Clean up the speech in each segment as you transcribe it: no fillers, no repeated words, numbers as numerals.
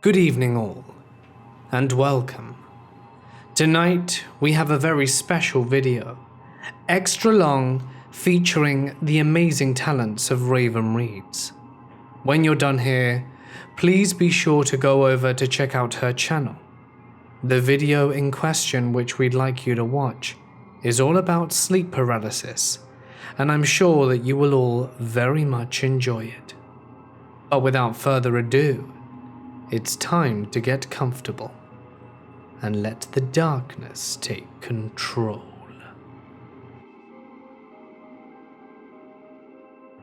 Good evening all, and welcome. Tonight we have a very special video, extra long, featuring the amazing talents of Raven Reads. When you're done here, please be sure to go over to check out her channel. The video in question which we'd like you to watch is all about sleep paralysis, and I'm sure that you will all very much enjoy it. But without further ado, it's time to get comfortable and let the darkness take control.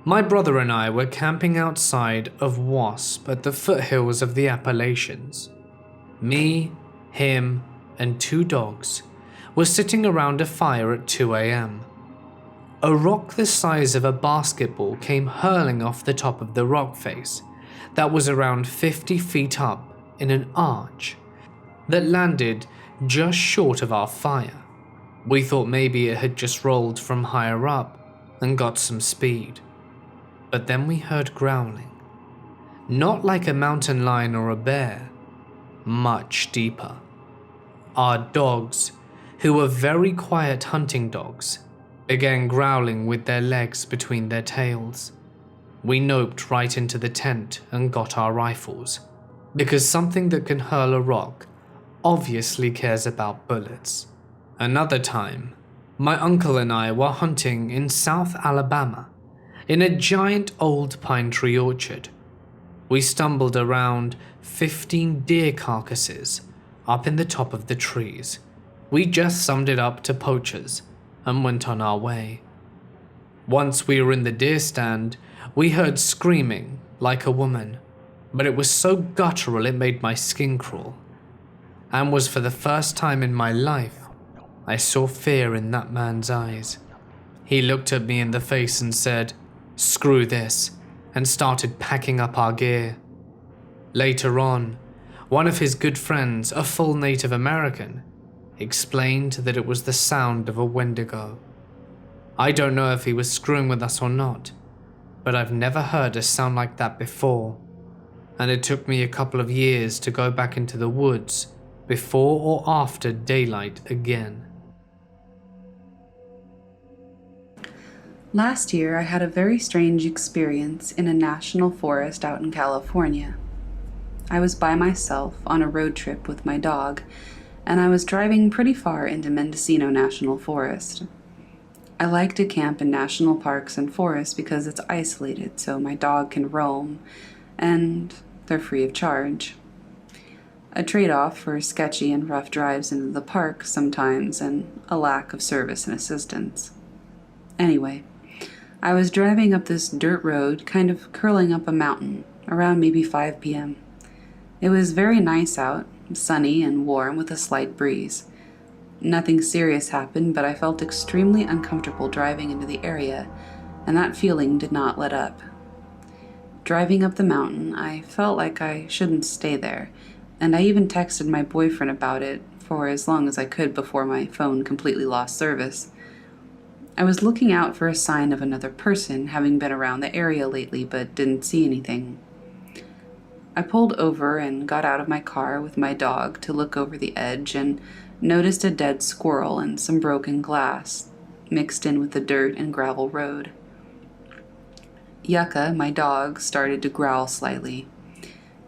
My brother and I were camping outside of Wasp at the foothills of the Appalachians. Me, him, and 2 dogs were sitting around a fire at 2 a.m. A rock the size of a basketball came hurling off the top of the rock face that was around 50 feet up in an arch that landed just short of our fire. We thought maybe it had just rolled from higher up and got some speed. But then we heard growling. Not like a mountain lion or a bear, much deeper. Our dogs, who were very quiet hunting dogs, began growling with their legs between their tails. We noped right into the tent and got our rifles, because something that can hurl a rock obviously cares about bullets. Another time, my uncle and I were hunting in South Alabama, in a giant old pine tree orchard. We stumbled around 15 deer carcasses up in the top of the trees. We just summed it up to poachers and went on our way. Once we were in the deer stand, we heard screaming like a woman, but it was so guttural it made my skin crawl. And was for the first time in my life, I saw fear in that man's eyes. He looked at me in the face and said, "Screw this," and started packing up our gear. Later on, one of his good friends, a full Native American, explained that it was the sound of a Wendigo. I don't know if he was screwing with us or not, but I've never heard a sound like that before, and it took me a couple of years to go back into the woods before or after daylight again. Last year, I had a very strange experience in a national forest out in California. I was by myself on a road trip with my dog, and I was driving pretty far into Mendocino National Forest. I like to camp in national parks and forests because it's isolated, so my dog can roam, and they're free of charge. A trade-off for sketchy and rough drives into the park sometimes, and a lack of service and assistance. Anyway, I was driving up this dirt road, kind of curling up a mountain, around maybe 5 p.m. It was very nice out, sunny and warm with a slight breeze. Nothing serious happened, but I felt extremely uncomfortable driving into the area, and that feeling did not let up. Driving up the mountain, I felt like I shouldn't stay there, and I even texted my boyfriend about it for as long as I could before my phone completely lost service. I was looking out for a sign of another person, having been around the area lately, but didn't see anything. I pulled over and got out of my car with my dog to look over the edge and noticed a dead squirrel and some broken glass mixed in with the dirt and gravel road. Yucca, my dog, started to growl slightly.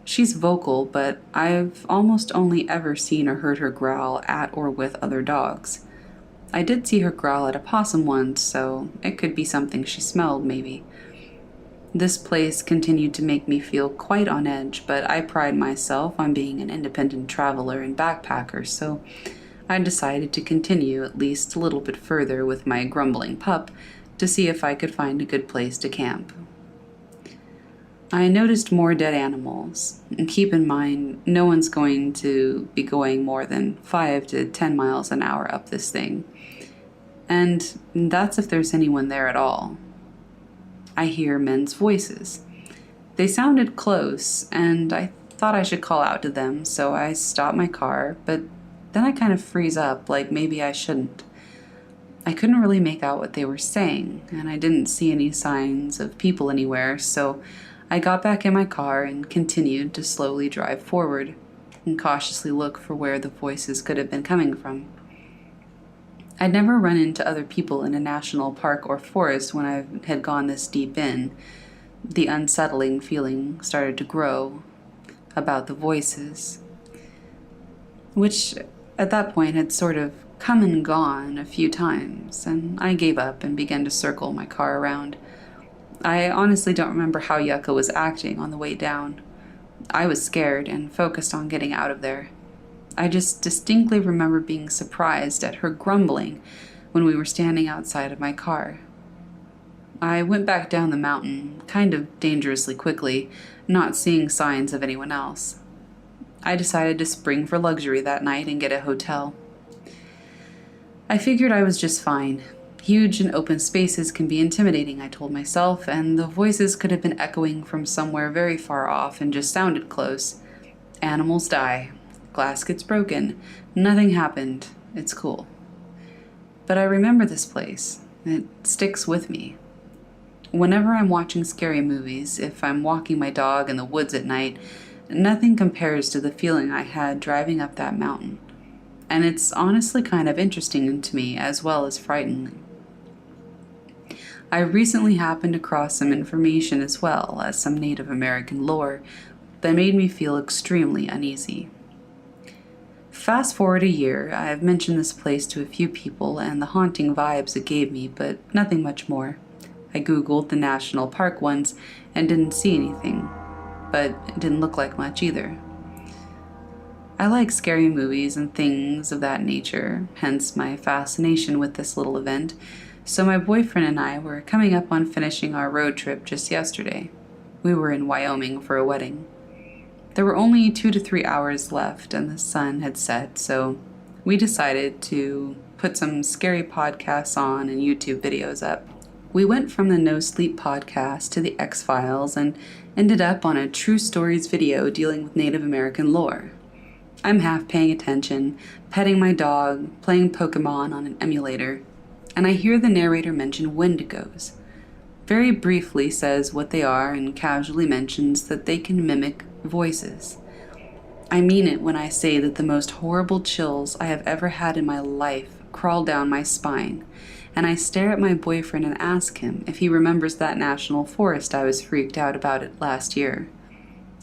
She's vocal, but I've almost only ever seen or heard her growl at or with other dogs. I did see her growl at a possum once, so it could be something she smelled, maybe. This place continued to make me feel quite on edge, but I pride myself on being an independent traveler and backpacker, so I decided to continue at least a little bit further with my grumbling pup to see if I could find a good place to camp. I noticed more dead animals, and keep in mind, no one's going to be going more than 5 to 10 miles an hour up this thing. And that's if there's anyone there at all. I hear men's voices. They sounded close, and I thought I should call out to them, so I stopped my car, but then I kind of freeze up, like maybe I shouldn't. I couldn't really make out what they were saying, and I didn't see any signs of people anywhere, so I got back in my car and continued to slowly drive forward and cautiously look for where the voices could have been coming from. I'd never run into other people in a national park or forest when I had gone this deep in. The unsettling feeling started to grow about the voices, which at that point had sort of come and gone a few times, and I gave up and began to circle my car around. I honestly don't remember how Yucca was acting on the way down. I was scared and focused on getting out of there. I just distinctly remember being surprised at her grumbling when we were standing outside of my car. I went back down the mountain, kind of dangerously quickly, not seeing signs of anyone else. I decided to spring for luxury that night and get a hotel. I figured I was just fine. Huge and open spaces can be intimidating, I told myself, and the voices could have been echoing from somewhere very far off and just sounded close. Animals die. Glass gets broken. Nothing happened. It's cool. But I remember this place. It sticks with me. Whenever I'm watching scary movies, if I'm walking my dog in the woods at night, nothing compares to the feeling I had driving up that mountain. And it's honestly kind of interesting to me as well as frightening. I recently happened across some information as well as some Native American lore that made me feel extremely uneasy. Fast forward a year, I have mentioned this place to a few people and the haunting vibes it gave me, but nothing much more. I googled the national park ones and didn't see anything, but it didn't look like much either. I like scary movies and things of that nature, hence my fascination with this little event, so my boyfriend and I were coming up on finishing our road trip just yesterday. We were in Wyoming for a wedding. There were only 2 to 3 hours left and the sun had set, so we decided to put some scary podcasts on and YouTube videos up. We went from the No Sleep podcast to the X-Files and ended up on a True Stories video dealing with Native American lore. I'm half paying attention, petting my dog, playing Pokemon on an emulator, and I hear the narrator mention Wendigos. Very briefly says what they are and casually mentions that they can mimic voices. I mean it when I say that the most horrible chills I have ever had in my life crawl down my spine, and I stare at my boyfriend and ask him if he remembers that national forest I was freaked out about it last year.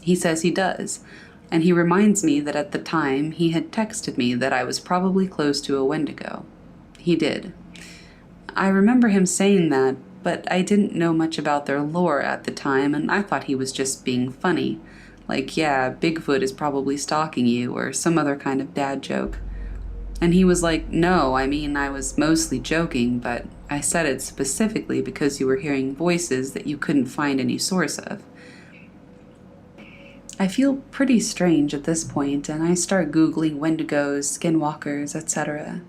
He says he does, and he reminds me that at the time he had texted me that I was probably close to a Wendigo. He did. I remember him saying that, but I didn't know much about their lore at the time, and I thought he was just being funny. Like, yeah, Bigfoot is probably stalking you, or some other kind of dad joke. And he was like, no, I mean, I was mostly joking, but I said it specifically because you were hearing voices that you couldn't find any source of. I feel pretty strange at this point, and I start Googling Wendigos, Skinwalkers, etc.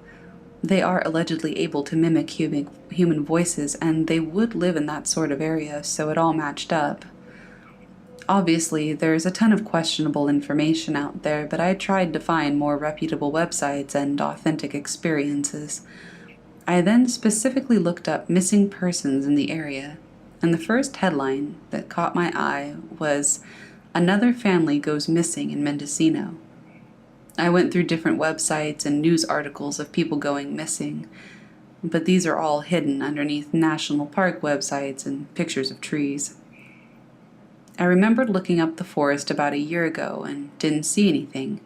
They are allegedly able to mimic human voices, and they would live in that sort of area, so it all matched up. Obviously, there's a ton of questionable information out there, but I tried to find more reputable websites and authentic experiences. I then specifically looked up missing persons in the area, and the first headline that caught my eye was, "Another family goes missing in Mendocino." I went through different websites and news articles of people going missing, but these are all hidden underneath national park websites and pictures of trees. I remembered looking up the forest about a year ago and didn't see anything,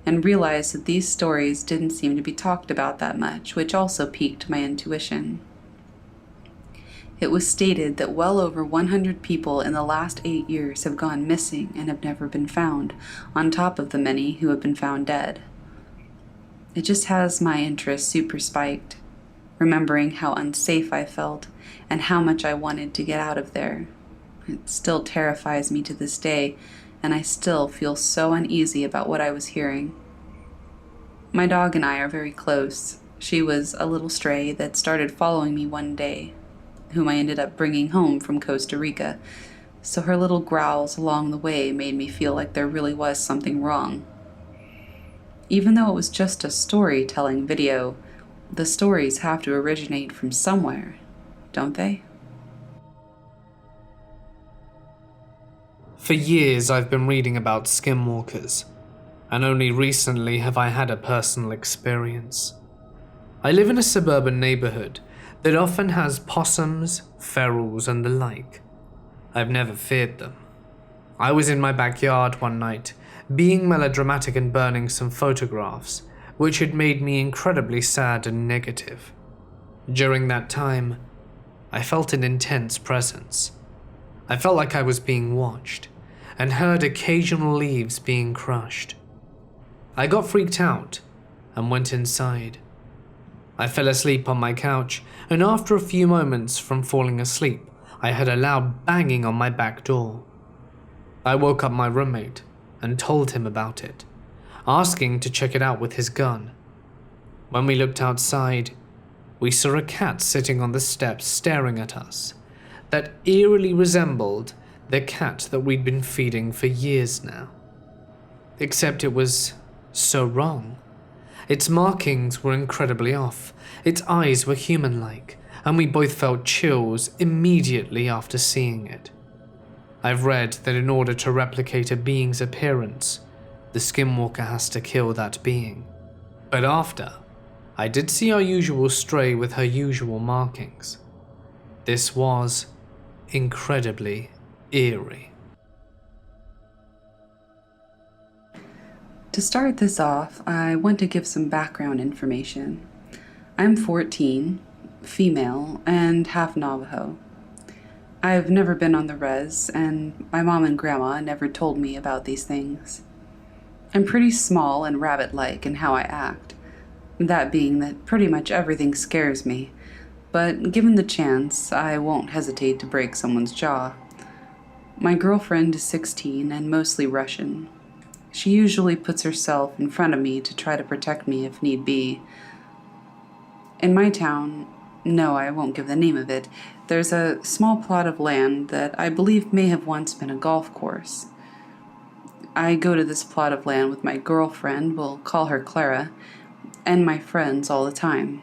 and realized that these stories didn't seem to be talked about that much, which also piqued my intuition. It was stated that well over 100 people in the last 8 years have gone missing and have never been found, on top of the many who have been found dead. It just has my interest super spiked, remembering how unsafe I felt and how much I wanted to get out of there. It still terrifies me to this day, and I still feel so uneasy about what I was hearing. My dog and I are very close. She was a little stray that started following me one day, whom I ended up bringing home from Costa Rica, so her little growls along the way made me feel like there really was something wrong. Even though it was just a storytelling video, the stories have to originate from somewhere, don't they? For years I've been reading about skinwalkers, and only recently have I had a personal experience. I live in a suburban neighborhood that often has possums, ferals, and the like. I've never feared them. I was in my backyard one night, being melodramatic and burning some photographs, which had made me incredibly sad and negative. During that time, I felt an intense presence. I felt like I was being watched, and heard occasional leaves being crushed. I got freaked out and went inside. I fell asleep on my couch, and after a few moments from falling asleep, I heard a loud banging on my back door. I woke up my roommate and told him about it, asking to check it out with his gun. When we looked outside, we saw a cat sitting on the steps staring at us that eerily resembled the cat that we'd been feeding for years now. Except it was so wrong. Its markings were incredibly off, its eyes were human-like, and we both felt chills immediately after seeing it. I've read that in order to replicate a being's appearance, the skinwalker has to kill that being. But after, I did see our usual stray with her usual markings. This was incredibly eerie. To start this off, I want to give some background information. I'm 14, female, and half Navajo. I've never been on the res, and my mom and grandma never told me about these things. I'm pretty small and rabbit-like in how I act, that being that pretty much everything scares me, but given the chance, I won't hesitate to break someone's jaw. My girlfriend is 16 and mostly Russian. She usually puts herself in front of me to try to protect me if need be. In my town, no, I won't give the name of it, there's a small plot of land that I believe may have once been a golf course. I go to this plot of land with my girlfriend, we'll call her Clara, and my friends all the time.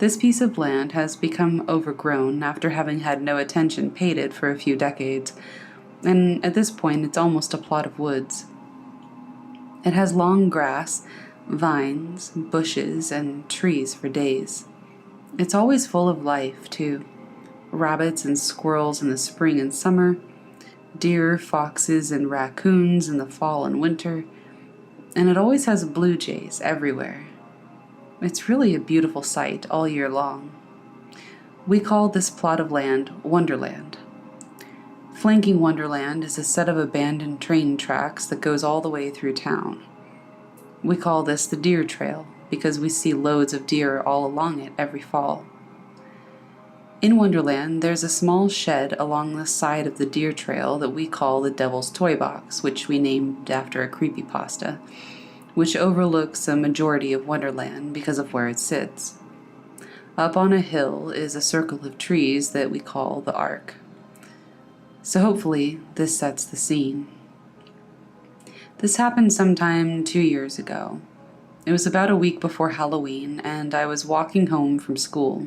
This piece of land has become overgrown after having had no attention paid it for a few decades, and at this point it's almost a plot of woods. It has long grass, vines, bushes, and trees for days. It's always full of life, too. Rabbits and squirrels in the spring and summer, deer, foxes, and raccoons in the fall and winter, and it always has blue jays everywhere. It's really a beautiful sight all year long. We call this plot of land Wonderland. Flanking Wonderland is a set of abandoned train tracks that goes all the way through town. We call this the Deer Trail because we see loads of deer all along it every fall. In Wonderland, there's a small shed along the side of the deer trail that we call the Devil's Toy Box, which we named after a creepypasta, which overlooks a majority of Wonderland because of where it sits. Up on a hill is a circle of trees that we call the Ark. So hopefully this sets the scene. This happened sometime 2 years ago. It was about a week before Halloween, and I was walking home from school.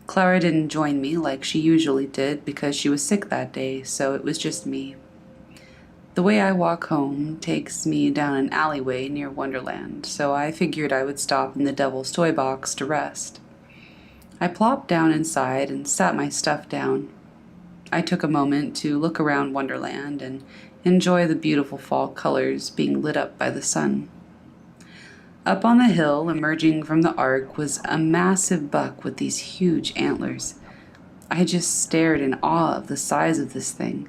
Clara didn't join me like she usually did because she was sick that day, so it was just me. The way I walk home takes me down an alleyway near Wonderland, so I figured I would stop in the Devil's Toy Box to rest. I plopped down inside and sat my stuff down. I took a moment to look around Wonderland and enjoy the beautiful fall colors being lit up by the sun. Up on the hill, emerging from the Ark, was a massive buck with these huge antlers. I just stared in awe of the size of this thing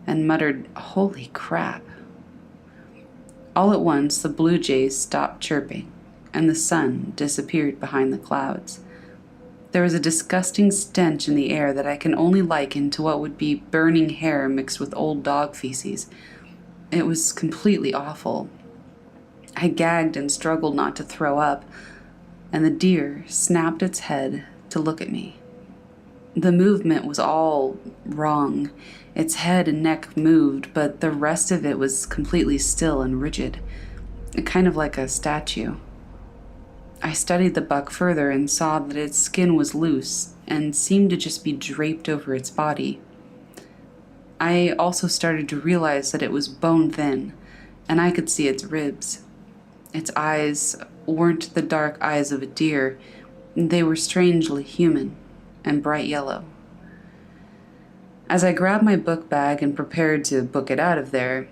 and muttered, "Holy crap." All at once, the blue jays stopped chirping, and the sun disappeared behind the clouds. There was a disgusting stench in the air that I can only liken to what would be burning hair mixed with old dog feces. It was completely awful. I gagged and struggled not to throw up, and the deer snapped its head to look at me. The movement was all wrong. Its head and neck moved, but the rest of it was completely still and rigid, kind of like a statue. I studied the buck further and saw that its skin was loose and seemed to just be draped over its body. I also started to realize that it was bone thin, and I could see its ribs. Its eyes weren't the dark eyes of a deer. They were strangely human and bright yellow. As I grabbed my book bag and prepared to book it out of there,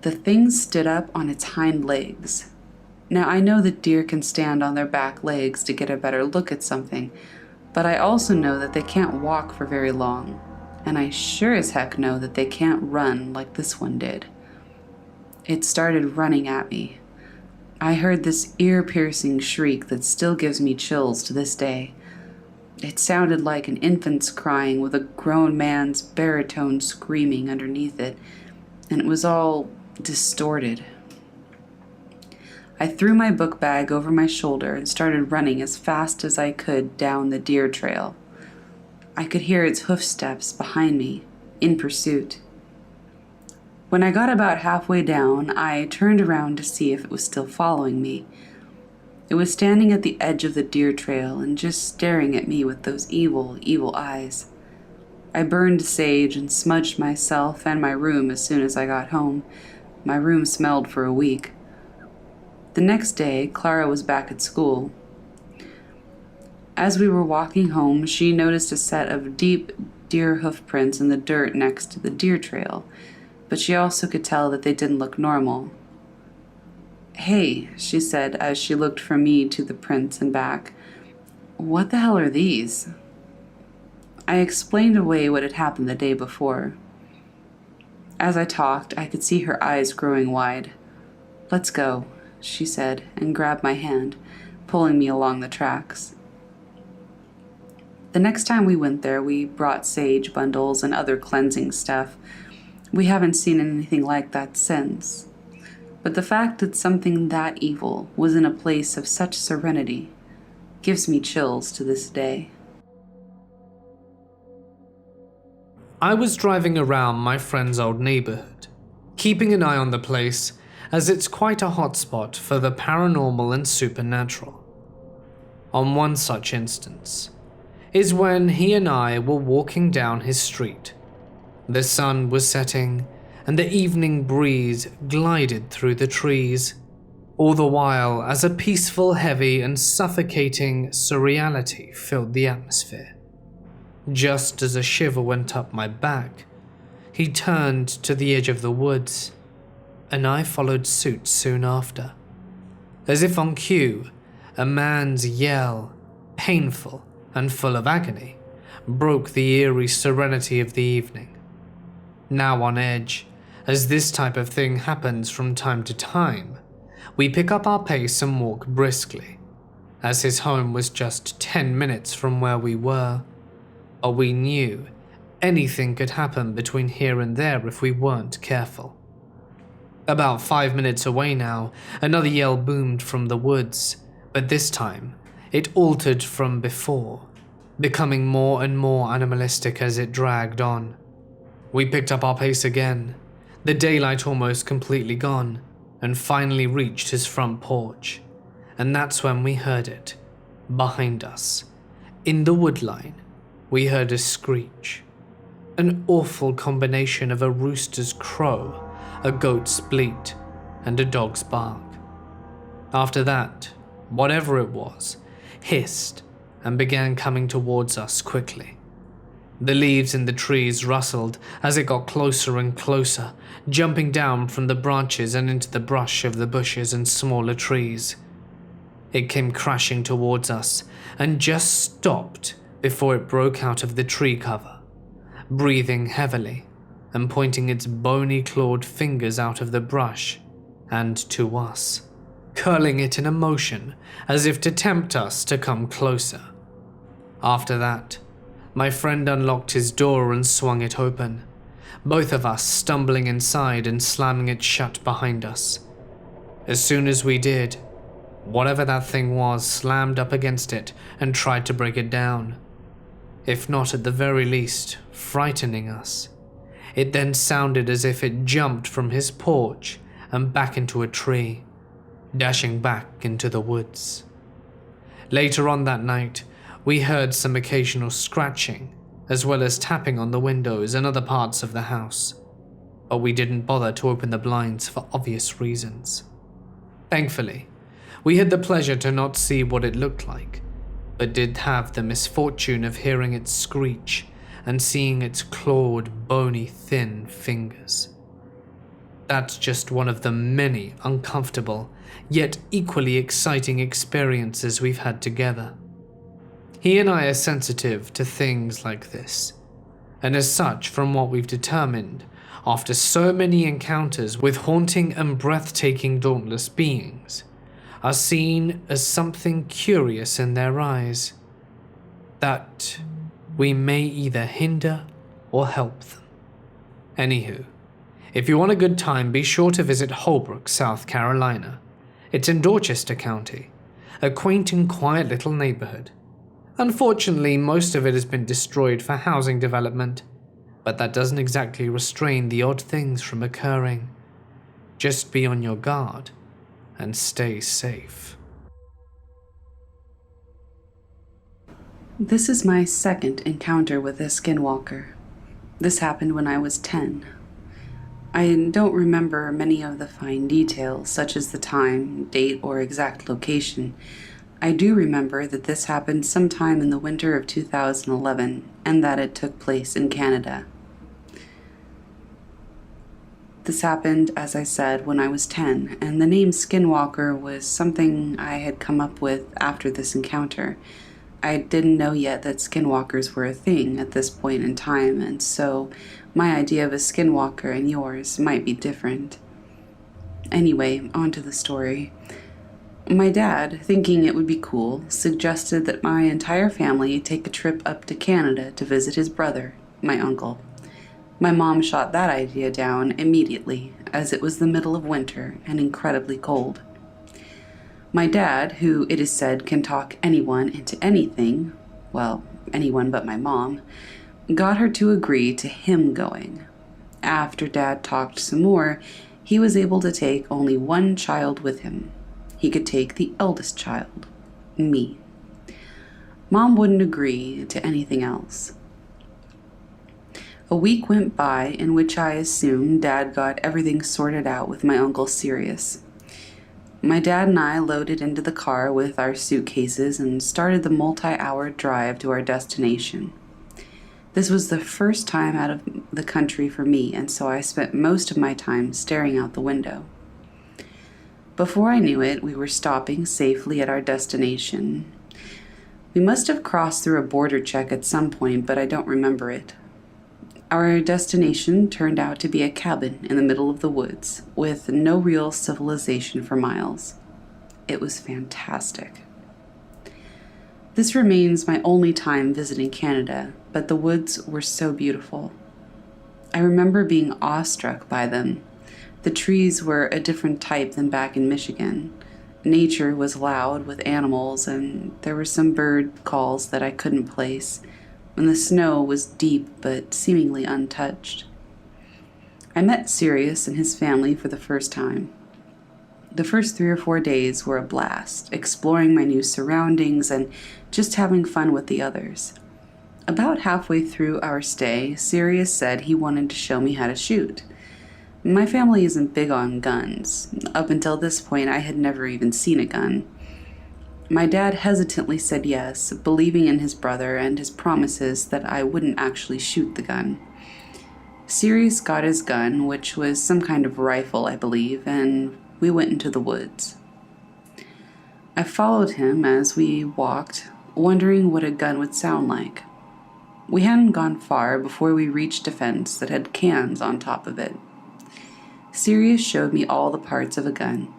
the thing stood up on its hind legs. Now, I know that deer can stand on their back legs to get a better look at something, but I also know that they can't walk for very long, and I sure as heck know that they can't run like this one did. It started running at me. I heard this ear-piercing shriek that still gives me chills to this day. It sounded like an infant's crying with a grown man's baritone screaming underneath it, and it was all distorted. I threw my book bag over my shoulder and started running as fast as I could down the deer trail. I could hear its hoofsteps behind me, in pursuit. When I got about halfway down, I turned around to see if it was still following me. It was standing at the edge of the deer trail and just staring at me with those evil, evil eyes. I burned sage and smudged myself and my room as soon as I got home. My room smelled for a week. The next day, Clara was back at school. As we were walking home, she noticed a set of deep deer hoof prints in the dirt next to the deer trail, but she also could tell that they didn't look normal. "Hey," she said as she looked from me to the prints and back. "What the hell are these?" I explained away what had happened the day before. As I talked, I could see her eyes growing wide. "Let's go," she said, and grabbed my hand, pulling me along the tracks. The next time we went there, we brought sage bundles and other cleansing stuff. We haven't seen anything like that since. But the fact that something that evil was in a place of such serenity gives me chills to this day. I was driving around my friend's old neighborhood, keeping an eye on the place as it's quite a hotspot for the paranormal and supernatural. On one such instance is when he and I were walking down his street. The sun was setting and the evening breeze glided through the trees, all the while as a peaceful, heavy and suffocating surreality filled the atmosphere. Just as a shiver went up my back, he turned to the edge of the woods, and I followed suit soon after. As if on cue, a man's yell, painful and full of agony, broke the eerie serenity of the evening. Now on edge, as this type of thing happens from time to time, we pick up our pace and walk briskly, as his home was just 10 minutes from where we were, but we knew anything could happen between here and there if we weren't careful. About 5 minutes away now, another yell boomed from the woods, but this time it altered from before, becoming more and more animalistic as it dragged on. We picked up our pace again, the daylight almost completely gone, and finally reached his front porch. And that's when we heard it, behind us. In the woodline, we heard a screech. An awful combination of a rooster's crow, a goat's bleat, and a dog's bark. After that, whatever it was, hissed and began coming towards us quickly. The leaves in the trees rustled as it got closer and closer, jumping down from the branches and into the brush of the bushes and smaller trees. It came crashing towards us and just stopped before it broke out of the tree cover, breathing heavily and pointing its bony clawed fingers out of the brush and to us, curling it in a motion as if to tempt us to come closer. After that, my friend unlocked his door and swung it open, both of us stumbling inside and slamming it shut behind us. As soon as we did, whatever that thing was slammed up against it and tried to break it down, if not at the very least frightening us. It then sounded as if it jumped from his porch and back into a tree, dashing back into the woods. Later on that night, we heard some occasional scratching as well as tapping on the windows and other parts of the house, but we didn't bother to open the blinds for obvious reasons. Thankfully, we had the pleasure to not see what it looked like, but did have the misfortune of hearing it screech and seeing its clawed, bony, thin fingers. That's just one of the many uncomfortable, yet equally exciting experiences we've had together. He and I are sensitive to things like this, and as such, from what we've determined, after so many encounters with haunting and breathtaking dauntless beings, are seen as something curious in their eyes, that we may either hinder or help them. Anywho, if you want a good time, be sure to visit Holbrook, South Carolina. It's in Dorchester County, a quaint and quiet little neighborhood. Unfortunately, most of it has been destroyed for housing development, but that doesn't exactly restrain the odd things from occurring. Just be on your guard and stay safe. This is my second encounter with a Skinwalker. This happened when I was 10. I don't remember many of the fine details, such as the time, date, or exact location. I do remember that this happened sometime in the winter of 2011, and that it took place in Canada. This happened, as I said, when I was 10, and the name Skinwalker was something I had come up with after this encounter. I didn't know yet that skinwalkers were a thing at this point in time, and so my idea of a skinwalker and yours might be different. Anyway, on to the story. My dad, thinking it would be cool, suggested that my entire family take a trip up to Canada to visit his brother, my uncle. My mom shot that idea down immediately, as it was the middle of winter and incredibly cold. My dad, who it is said can talk anyone into anything, well, anyone but my mom, got her to agree to him going. After Dad talked some more, he was able to take only one child with him. He could take the eldest child, me. Mom wouldn't agree to anything else. A week went by in which I assumed Dad got everything sorted out with my Uncle Sirius. My dad and I loaded into the car with our suitcases and started the multi-hour drive to our destination. This was the first time out of the country for me, and so I spent most of my time staring out the window. Before I knew it, we were stopping safely at our destination. We must have crossed through a border check at some point, but I don't remember it. Our destination turned out to be a cabin in the middle of the woods, with no real civilization for miles. It was fantastic. This remains my only time visiting Canada, but the woods were so beautiful. I remember being awestruck by them. The trees were a different type than back in Michigan. Nature was loud with animals, and there were some bird calls that I couldn't place, and the snow was deep but seemingly untouched. I met Sirius and his family for the first time. The first 3 or 4 days were a blast, exploring my new surroundings and just having fun with the others. About halfway through our stay, Sirius said he wanted to show me how to shoot. My family isn't big on guns. Up until this point, I had never even seen a gun. My dad hesitantly said yes, believing in his brother and his promises that I wouldn't actually shoot the gun. Sirius got his gun, which was some kind of rifle, I believe, and we went into the woods. I followed him as we walked, wondering what a gun would sound like. We hadn't gone far before we reached a fence that had cans on top of it. Sirius showed me all the parts of a gun,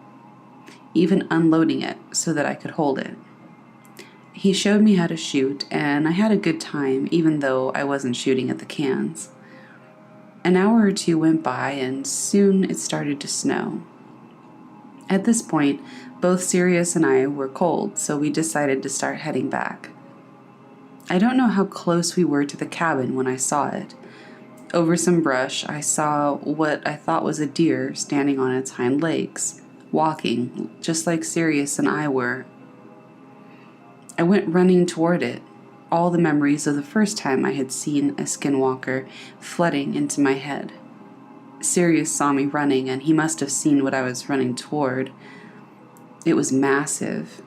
even unloading it so that I could hold it. He showed me how to shoot, and I had a good time, even though I wasn't shooting at the cans. An hour or two went by, and soon it started to snow. At this point, both Sirius and I were cold, so we decided to start heading back. I don't know how close we were to the cabin when I saw it. Over some brush, I saw what I thought was a deer standing on its hind legs, walking, just like Sirius and I were. I went running toward it. all the memories of the first time I had seen a skinwalker flooding into my head. Sirius saw me running, and he must have seen what I was running toward. It was massive.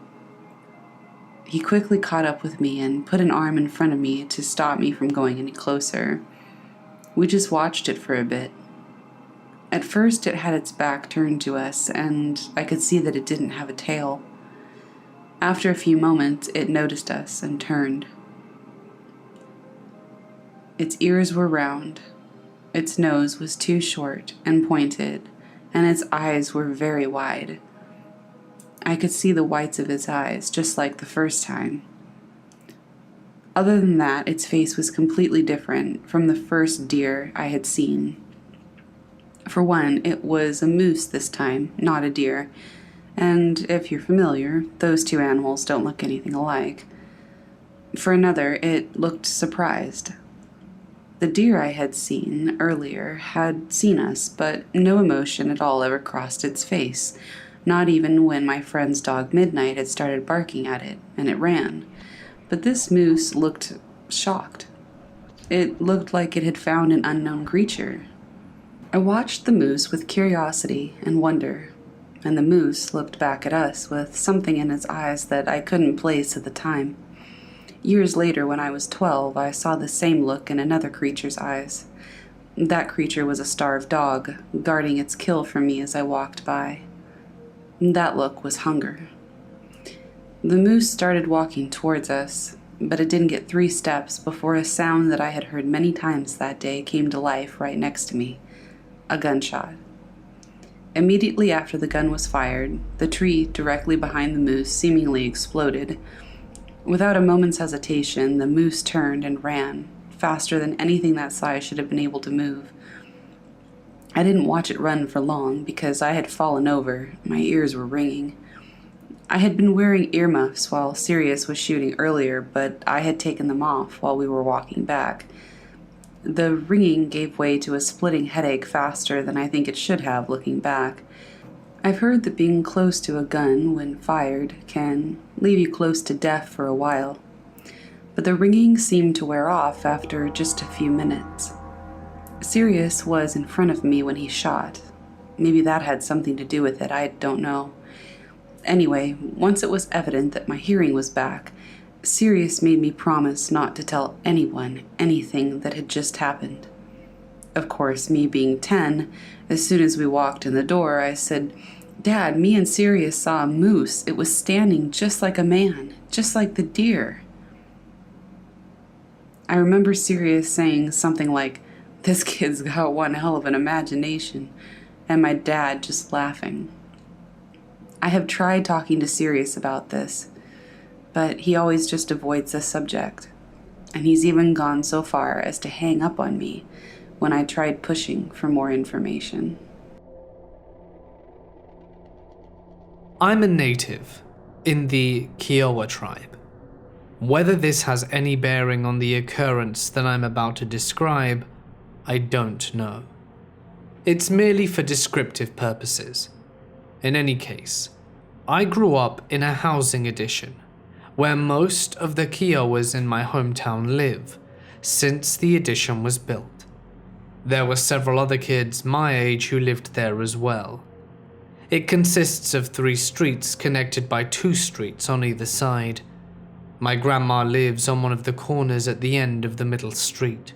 He quickly caught up with me and put an arm in front of me to stop me from going any closer. We just watched it for a bit. At first, it had its back turned to us, and I could see that it didn't have a tail. After a few moments, it noticed us and turned. Its ears were round, its nose was too short and pointed, and its eyes were very wide. I could see the whites of its eyes, just like the first time. Other than that, its face was completely different from the first deer I had seen. For one, it was a moose this time, not a deer, and if you're familiar, those two animals don't look anything alike. For another, it looked surprised. The deer I had seen earlier had seen us, but no emotion at all ever crossed its face, not even when my friend's dog Midnight had started barking at it, and it ran. But this moose looked shocked. It looked like it had found an unknown creature. I watched the moose with curiosity and wonder, and the moose looked back at us with something in its eyes that I couldn't place at the time. Years later, when I was 12, I saw the same look in another creature's eyes. That creature was a starved dog, guarding its kill from me as I walked by. That look was hunger. The moose started walking towards us, but it didn't get 3 steps before a sound that I had heard many times that day came to life right next to me. A gunshot. Immediately after the gun was fired, the tree directly behind the moose seemingly exploded. Without a moment's hesitation, the moose turned and ran, faster than anything that size should have been able to move. I didn't watch it run for long because I had fallen over, my ears were ringing. I had been wearing earmuffs while Sirius was shooting earlier, but I had taken them off while we were walking back. The ringing gave way to a splitting headache faster than I think it should have looking back. I've heard that being close to a gun when fired can leave you close to death for a while, but the ringing seemed to wear off after just a few minutes. Sirius was in front of me when he shot. Maybe that had something to do with it, I don't know. Anyway, once it was evident that my hearing was back, Sirius made me promise not to tell anyone anything that had just happened. Of course, me being 10, as soon as we walked in the door, I said, "Dad, me and Sirius saw a moose. It was standing just like a man, just like the deer." I remember Sirius saying something like, "This kid's got one hell of an imagination," and my dad just laughing. I have tried talking to Sirius about this, but he always just avoids the subject, and he's even gone so far as to hang up on me when I tried pushing for more information. I'm a native in the Kiowa tribe. Whether this has any bearing on the occurrence that I'm about to describe, I don't know. It's merely for descriptive purposes. In any case, I grew up in a housing addition where most of the Kiowas in my hometown live since the addition was built. There were several other kids my age who lived there as well. It consists of 3 streets connected by 2 streets on either side. My grandma lives on one of the corners at the end of the middle street.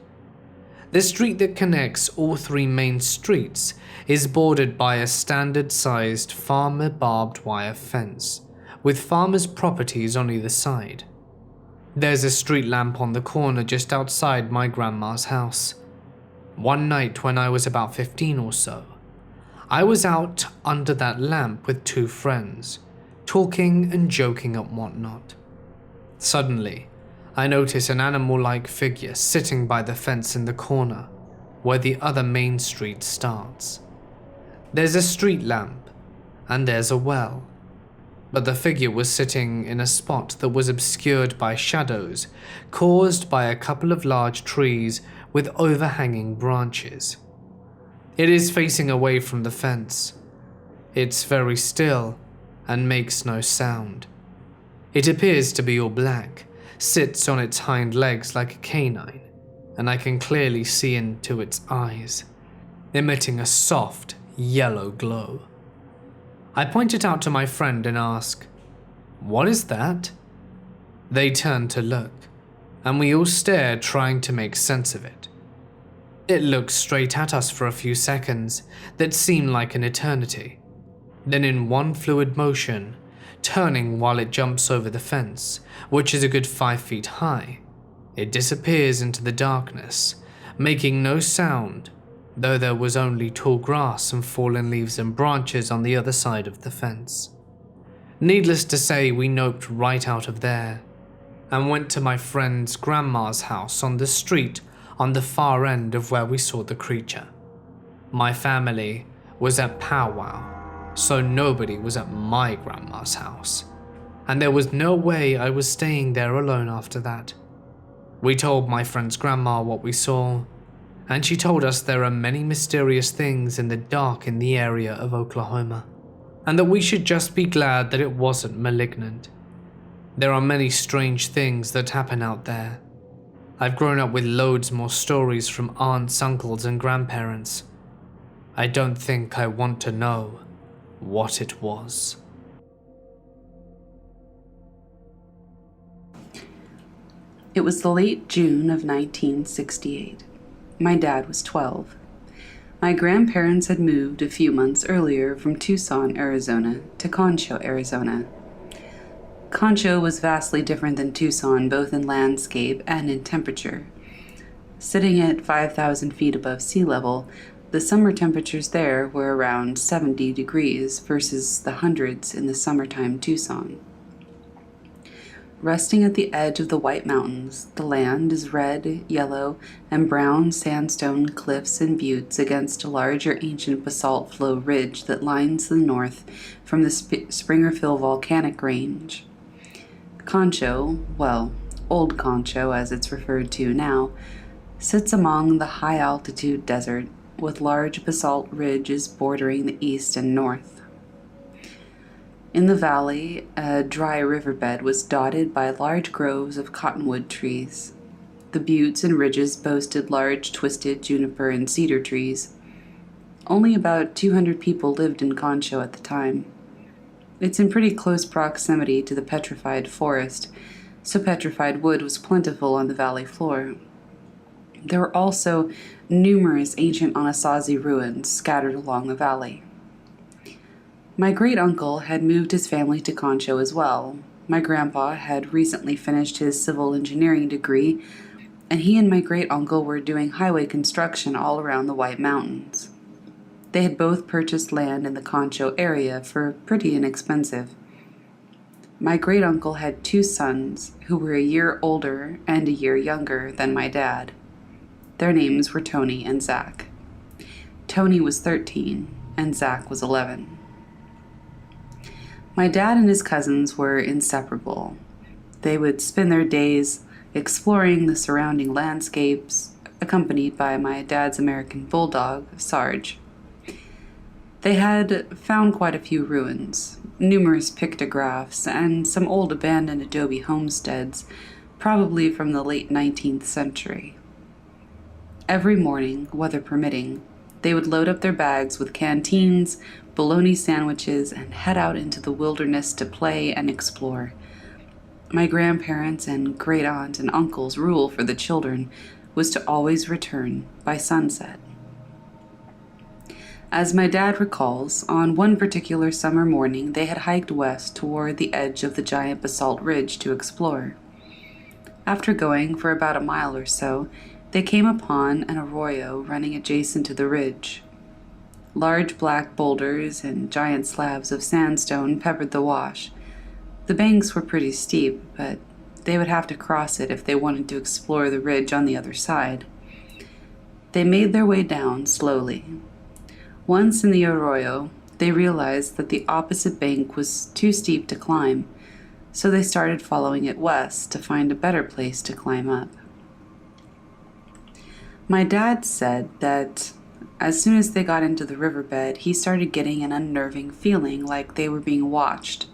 The street that connects all 3 main streets is bordered by a standard-sized farmer barbed wire fence, with farmers' properties on either side. There's a street lamp on the corner just outside my grandma's house. One night when I was about 15 or so, I was out under that lamp with 2 friends, talking and joking and whatnot. Suddenly, I notice an animal-like figure sitting by the fence in the corner, where the other main street starts. There's a street lamp, and there's a well, but the figure was sitting in a spot that was obscured by shadows caused by a couple of large trees with overhanging branches. It is facing away from the fence. It's very still and makes no sound. It appears to be all black, sits on its hind legs like a canine, and I can clearly see into its eyes, emitting a soft, yellow glow. I point it out to my friend and ask, "What is that?" They turn to look, and we all stare, trying to make sense of it. It looks straight at us for a few seconds that seem like an eternity. Then in one fluid motion, turning while it jumps over the fence, which is a good 5 feet high, it disappears into the darkness, making no sound, though there was only tall grass and fallen leaves and branches on the other side of the fence. Needless to say, we noped right out of there and went to my friend's grandma's house on the street on the far end of where we saw the creature. My family was at powwow, so nobody was at my grandma's house, and there was no way I was staying there alone after that. We told my friend's grandma what we saw, and she told us there are many mysterious things in the dark in the area of Oklahoma, and that we should just be glad that it wasn't malignant. There are many strange things that happen out there. I've grown up with loads more stories from aunts, uncles, and grandparents. I don't think I want to know what it was. It was the late June of 1968. My dad was 12. My grandparents had moved a few months earlier from Tucson, Arizona to Concho, Arizona. Concho was vastly different than Tucson, both in landscape and in temperature. Sitting at 5,000 feet above sea level, the summer temperatures there were around 70 degrees versus the hundreds in the summertime Tucson. Resting at the edge of the White Mountains, the land is red, yellow, and brown sandstone cliffs and buttes against a larger ancient basalt flow ridge that lines the north from the Springerville volcanic range. Concho, well, Old Concho as it's referred to now, sits among the high-altitude desert with large basalt ridges bordering the east and north. In the valley, a dry riverbed was dotted by large groves of cottonwood trees. The buttes and ridges boasted large twisted juniper and cedar trees. Only about 200 people lived in Concho at the time. It's in pretty close proximity to the petrified forest, so petrified wood was plentiful on the valley floor. There were also numerous ancient Anasazi ruins scattered along the valley. My great-uncle had moved his family to Concho as well. My grandpa had recently finished his civil engineering degree, and he and my great-uncle were doing highway construction all around the White Mountains. They had both purchased land in the Concho area for pretty inexpensive. My great-uncle had 2 sons who were a year older and a year younger than my dad. Their names were Tony and Zach. Tony was 13 and Zach was 11. My dad and his cousins were inseparable. They would spend their days exploring the surrounding landscapes, accompanied by my dad's American bulldog, Sarge. They had found quite a few ruins, numerous pictographs, and some old abandoned adobe homesteads, probably from the late 19th century. Every morning, weather permitting, they would load up their bags with canteens, bologna sandwiches, and head out into the wilderness to play and explore. My grandparents' and great-aunt and uncle's rule for the children was to always return by sunset. As my dad recalls, on one particular summer morning they had hiked west toward the edge of the giant basalt ridge to explore. After going for about a mile or so, they came upon an arroyo running adjacent to the ridge. Large black boulders and giant slabs of sandstone peppered the wash. The banks were pretty steep, but they would have to cross it if they wanted to explore the ridge on the other side. They made their way down slowly. Once in the arroyo, they realized that the opposite bank was too steep to climb, so they started following it west to find a better place to climb up. My dad said that as soon as they got into the riverbed, he started getting an unnerving feeling like they were being watched.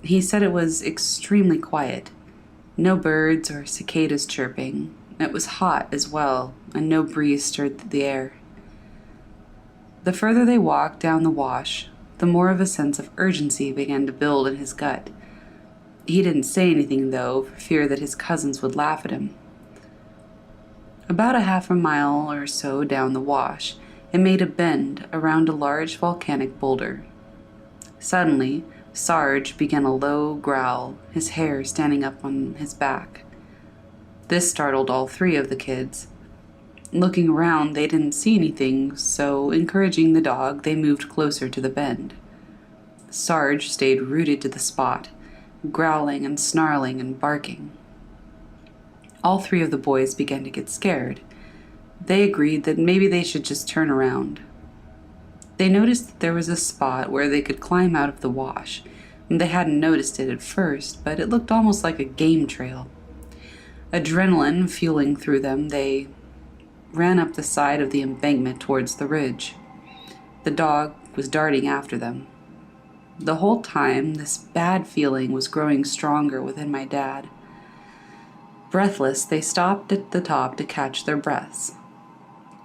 He said it was extremely quiet. No birds or cicadas chirping. It was hot as well, and no breeze stirred the air. The further they walked down the wash, the more of a sense of urgency began to build in his gut. He didn't say anything, though, for fear that his cousins would laugh at him. About a half a mile or so down the wash, it made a bend around a large volcanic boulder. Suddenly, Sarge began a low growl, his hair standing up on his back. This startled all three of the kids. Looking around, they didn't see anything, so encouraging the dog, they moved closer to the bend. Sarge stayed rooted to the spot, growling and snarling and barking. All three of the boys began to get scared. They agreed that maybe they should just turn around. They noticed that there was a spot where they could climb out of the wash. They hadn't noticed it at first, but it looked almost like a game trail. Adrenaline fueling through them, they ran up the side of the embankment towards the ridge. The dog was darting after them. The whole time, this bad feeling was growing stronger within my dad. Breathless, they stopped at the top to catch their breaths.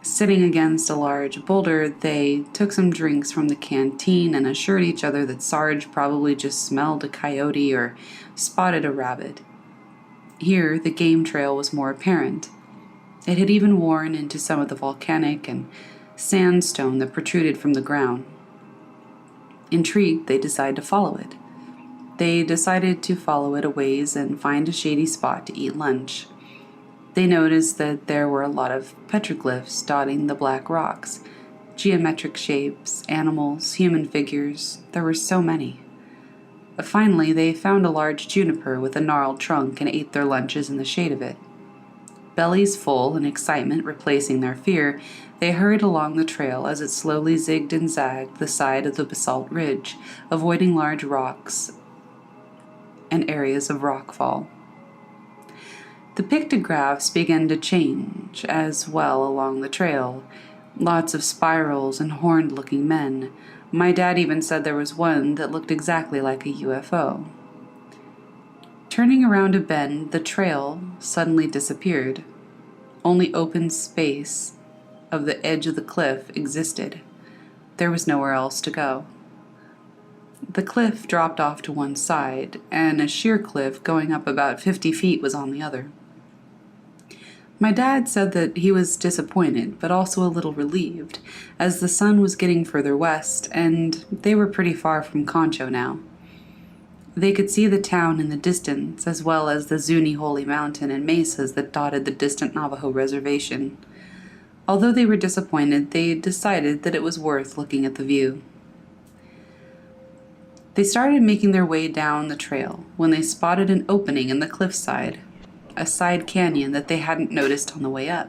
Sitting against a large boulder, they took some drinks from the canteen and assured each other that Sarge probably just smelled a coyote or spotted a rabbit. Here, the game trail was more apparent. It had even worn into some of the volcanic and sandstone that protruded from the ground. Intrigued, they decided to follow it. They decided to follow it a ways and find a shady spot to eat lunch. They noticed that there were a lot of petroglyphs dotting the black rocks, geometric shapes, animals, human figures. There were so many. Finally, they found a large juniper with a gnarled trunk and ate their lunches in the shade of it. Bellies full and excitement replacing their fear, they hurried along the trail as it slowly zigged and zagged the side of the basalt ridge, avoiding large rocks and areas of rockfall. The pictographs began to change as well along the trail. Lots of spirals and horned-looking men. My dad even said there was one that looked exactly like a UFO. Turning around a bend, the trail suddenly disappeared. Only open space of the edge of the cliff existed. There was nowhere else to go. The cliff dropped off to one side, and a sheer cliff going up about 50 feet was on the other. My dad said that he was disappointed, but also a little relieved, as the sun was getting further west, and they were pretty far from Concho now. They could see the town in the distance, as well as the Zuni Holy Mountain and mesas that dotted the distant Navajo reservation. Although they were disappointed, they decided that it was worth looking at the view. They started making their way down the trail when they spotted an opening in the cliffside, a side canyon that they hadn't noticed on the way up.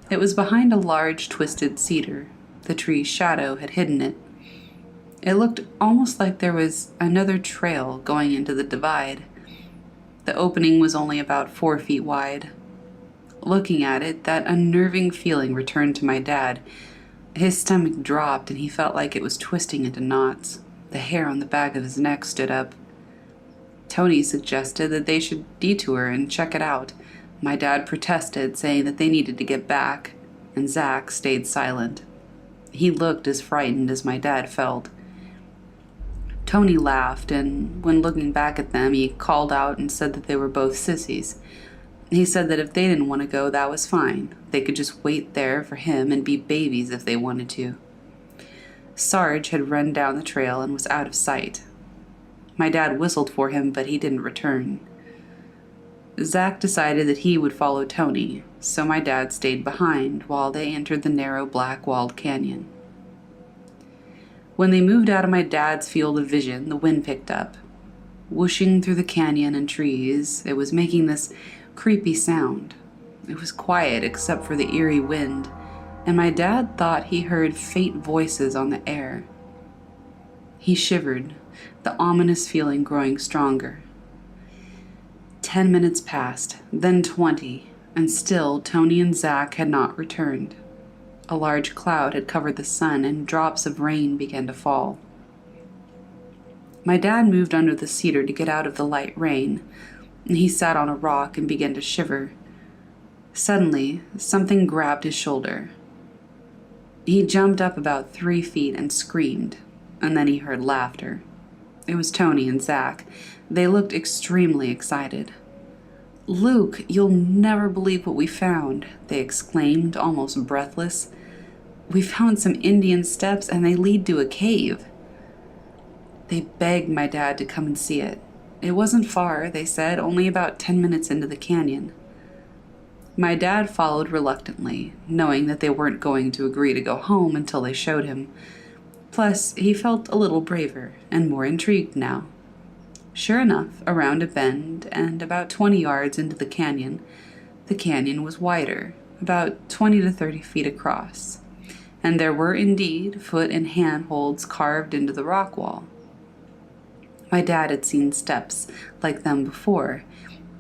It was behind a large twisted cedar. The tree's shadow had hidden it. It looked almost like there was another trail going into the divide. The opening was only about 4 feet wide. Looking at it, that unnerving feeling returned to my dad. His stomach dropped and he felt like it was twisting into knots. The hair on the back of his neck stood up. Tony suggested that they should detour and check it out. My dad protested, saying that they needed to get back, and Zach stayed silent. He looked as frightened as my dad felt. Tony laughed, and when looking back at them, he called out and said that they were both sissies. He said that if they didn't want to go, that was fine. They could just wait there for him and be babies if they wanted to. Sarge had run down the trail and was out of sight. My dad whistled for him, but he didn't return. Zach decided that he would follow Tony, so my dad stayed behind while they entered the narrow black-walled canyon. When they moved out of my dad's field of vision, the wind picked up. Whooshing through the canyon and trees, it was making this creepy sound. It was quiet except for the eerie wind, and my dad thought he heard faint voices on the air. He shivered, the ominous feeling growing stronger. 10 minutes passed, then 20, and still Tony and Zach had not returned. A large cloud had covered the sun, and drops of rain began to fall. My dad moved under the cedar to get out of the light rain. He sat on a rock and began to shiver. Suddenly, something grabbed his shoulder. He jumped up about 3 feet and screamed, and then he heard laughter. It was Tony and Zach. They looked extremely excited. "Luke, you'll never believe what we found," they exclaimed, almost breathless. "We found some Indian steps and they lead to a cave." They begged my dad to come and see it. It wasn't far, they said, only about 10 minutes into the canyon. My dad followed reluctantly, knowing that they weren't going to agree to go home until they showed him. Plus, he felt a little braver and more intrigued now. Sure enough, around a bend and about 20 yards into the canyon was wider, about 20 to 30 feet across, and there were indeed foot and hand holds carved into the rock wall. My dad had seen steps like them before,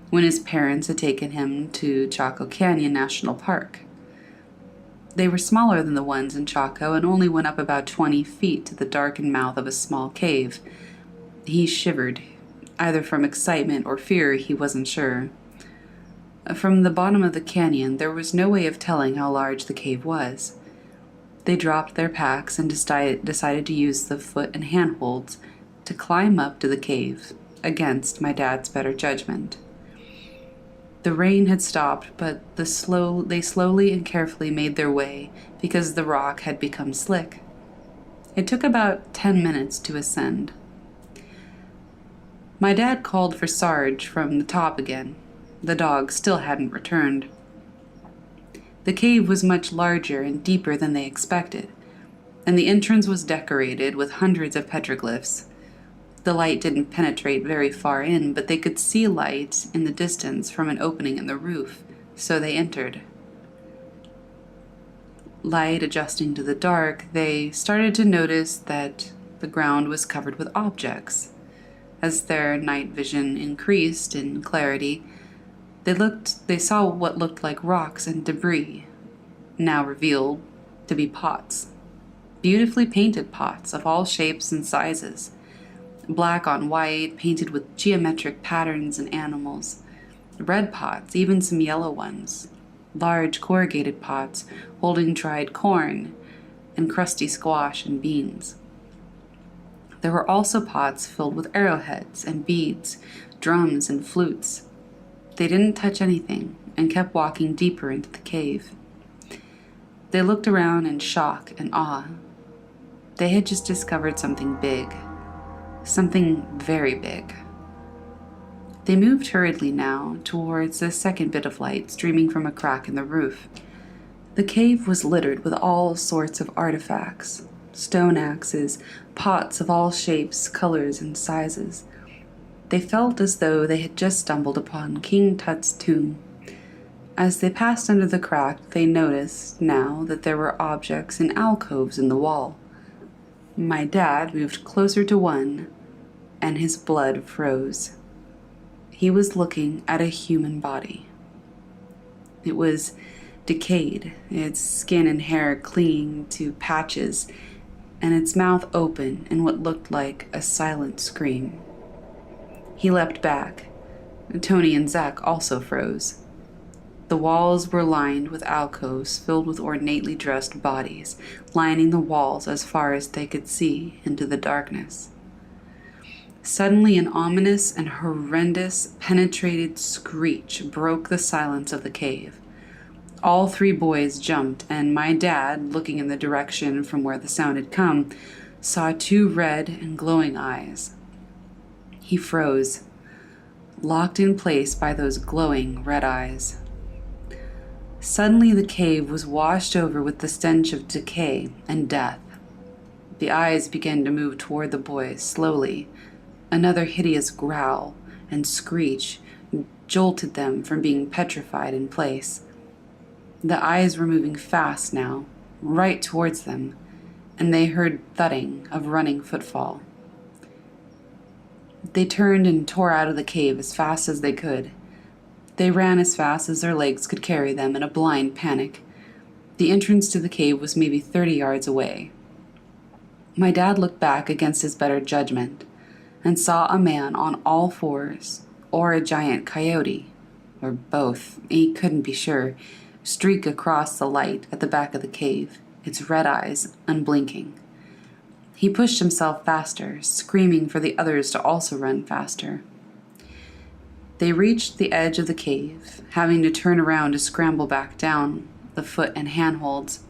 when his parents had taken him to Chaco Canyon National Park. They were smaller than the ones in Chaco and only went up about 20 feet to the darkened mouth of a small cave. He shivered, either from excitement or fear, he wasn't sure. From the bottom of the canyon, there was no way of telling how large the cave was. They dropped their packs and decided to use the foot and hand holds to climb up to the cave, against my dad's better judgment. The rain had stopped, but they slowly and carefully made their way because the rock had become slick. It took about 10 minutes to ascend. My dad called for Sarge from the top again. The dog still hadn't returned. The cave was much larger and deeper than they expected, and the entrance was decorated with hundreds of petroglyphs. The light didn't penetrate very far in, but they could see light in the distance from an opening in the roof, so they entered. Light adjusting to the dark, they started to notice that the ground was covered with objects. As their night vision increased in clarity, they saw what looked like rocks and debris, now revealed to be pots. Beautifully painted pots of all shapes and sizes. Black on white, painted with geometric patterns and animals. Red pots, even some yellow ones. Large corrugated pots holding dried corn and crusty squash and beans. There were also pots filled with arrowheads and beads, drums and flutes. They didn't touch anything and kept walking deeper into the cave. They looked around in shock and awe. They had just discovered something big. Something very big. They moved hurriedly now towards the second bit of light streaming from a crack in the roof. The cave was littered with all sorts of artifacts. Stone axes, pots of all shapes, colors, and sizes. They felt as though they had just stumbled upon King Tut's tomb. As they passed under the crack, they noticed now that there were objects in alcoves in the wall. My dad moved closer to one, and his blood froze. He was looking at a human body. It was decayed, its skin and hair clinging to patches, and its mouth open in what looked like a silent scream. He leapt back. Tony and Zach also froze. The walls were lined with alcoves filled with ornately dressed bodies, lining the walls as far as they could see into the darkness. Suddenly, an ominous and horrendous penetrated screech broke the silence of the cave. All 3 boys jumped, and my dad, looking in the direction from where the sound had come, saw 2 red and glowing eyes. He froze, locked in place by those glowing red eyes. Suddenly the cave was washed over with the stench of decay and death. The eyes began to move toward the boys slowly. Another hideous growl and screech jolted them from being petrified in place. The eyes were moving fast now, right towards them, and they heard thudding of running footfall. They turned and tore out of the cave as fast as they could. They ran as fast as their legs could carry them in a blind panic. The entrance to the cave was maybe 30 yards away. My dad looked back against his better judgment and saw a man on all fours, or a giant coyote, or both, he couldn't be sure, streak across the light at the back of the cave, its red eyes unblinking. He pushed himself faster, screaming for the others to also run faster. They reached the edge of the cave, having to turn around to scramble back down the foot and handholds.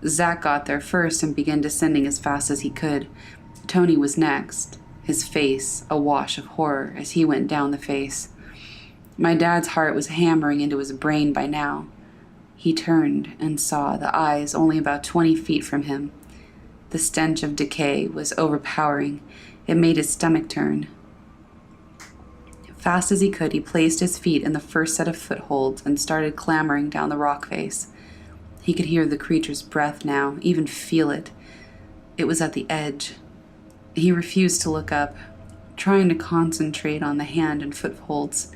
Zach got there first and began descending as fast as he could. Tony was next, his face a wash of horror as he went down the face. My dad's heart was hammering into his brain by now. He turned and saw the eyes only about 20 feet from him. The stench of decay was overpowering. It made his stomach turn. Fast as he could, he placed his feet in the first set of footholds and started clambering down the rock face. He could hear the creature's breath now, even feel it. It was at the edge. He refused to look up, trying to concentrate on the hand and footholds.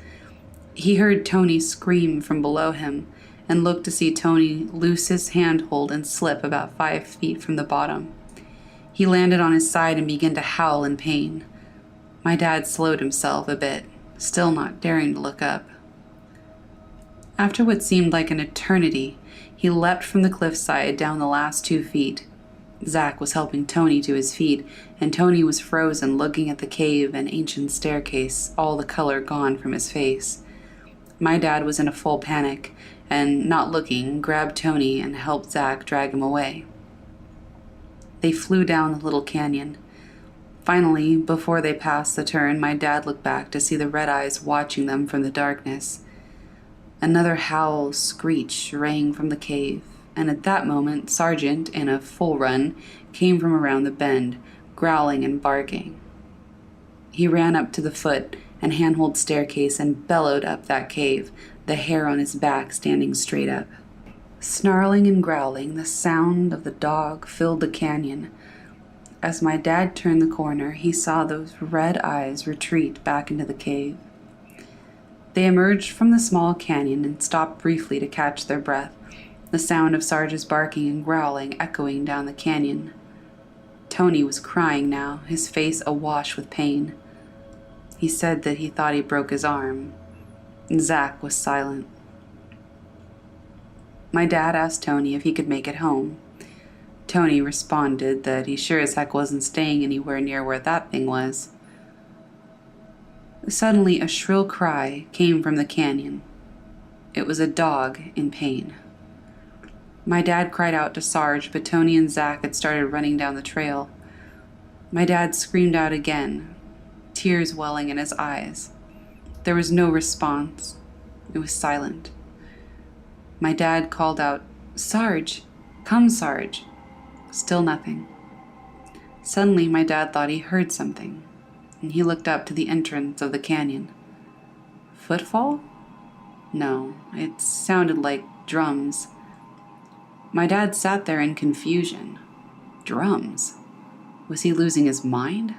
He heard Tony scream from below him and looked to see Tony loose his handhold and slip about 5 feet from the bottom. He landed on his side and began to howl in pain. My dad slowed himself a bit, still not daring to look up. After what seemed like an eternity, he leapt from the cliffside down the last 2 feet. Zach was helping Tony to his feet, and Tony was frozen looking at the cave and ancient staircase, all the color gone from his face. My dad was in a full panic, and, not looking, grabbed Tony and helped Zach drag him away. They flew down the little canyon. Finally, before they passed the turn, my dad looked back to see the red eyes watching them from the darkness. Another howl screech rang from the cave, and at that moment, Sergeant, in a full run, came from around the bend, growling and barking. He ran up to the foot and handhold staircase and bellowed up that cave, the hair on his back standing straight up. Snarling and growling, the sound of the dog filled the canyon. As my dad turned the corner, he saw those red eyes retreat back into the cave. They emerged from the small canyon and stopped briefly to catch their breath, the sound of Sarge's barking and growling echoing down the canyon. Tony was crying now, his face awash with pain. He said that he thought he broke his arm. Zach was silent. My dad asked Tony if he could make it home. Tony responded that he sure as heck wasn't staying anywhere near where that thing was. Suddenly, a shrill cry came from the canyon. It was a dog in pain. My dad cried out to Sarge, but Tony and Zach had started running down the trail. My dad screamed out again, tears welling in his eyes. There was no response. It was silent. My dad called out, "Sarge! Come, Sarge!" Still nothing. Suddenly, my dad thought he heard something, and he looked up to the entrance of the canyon. Footfall? No, it sounded like drums. My dad sat there in confusion. Drums? Was he losing his mind?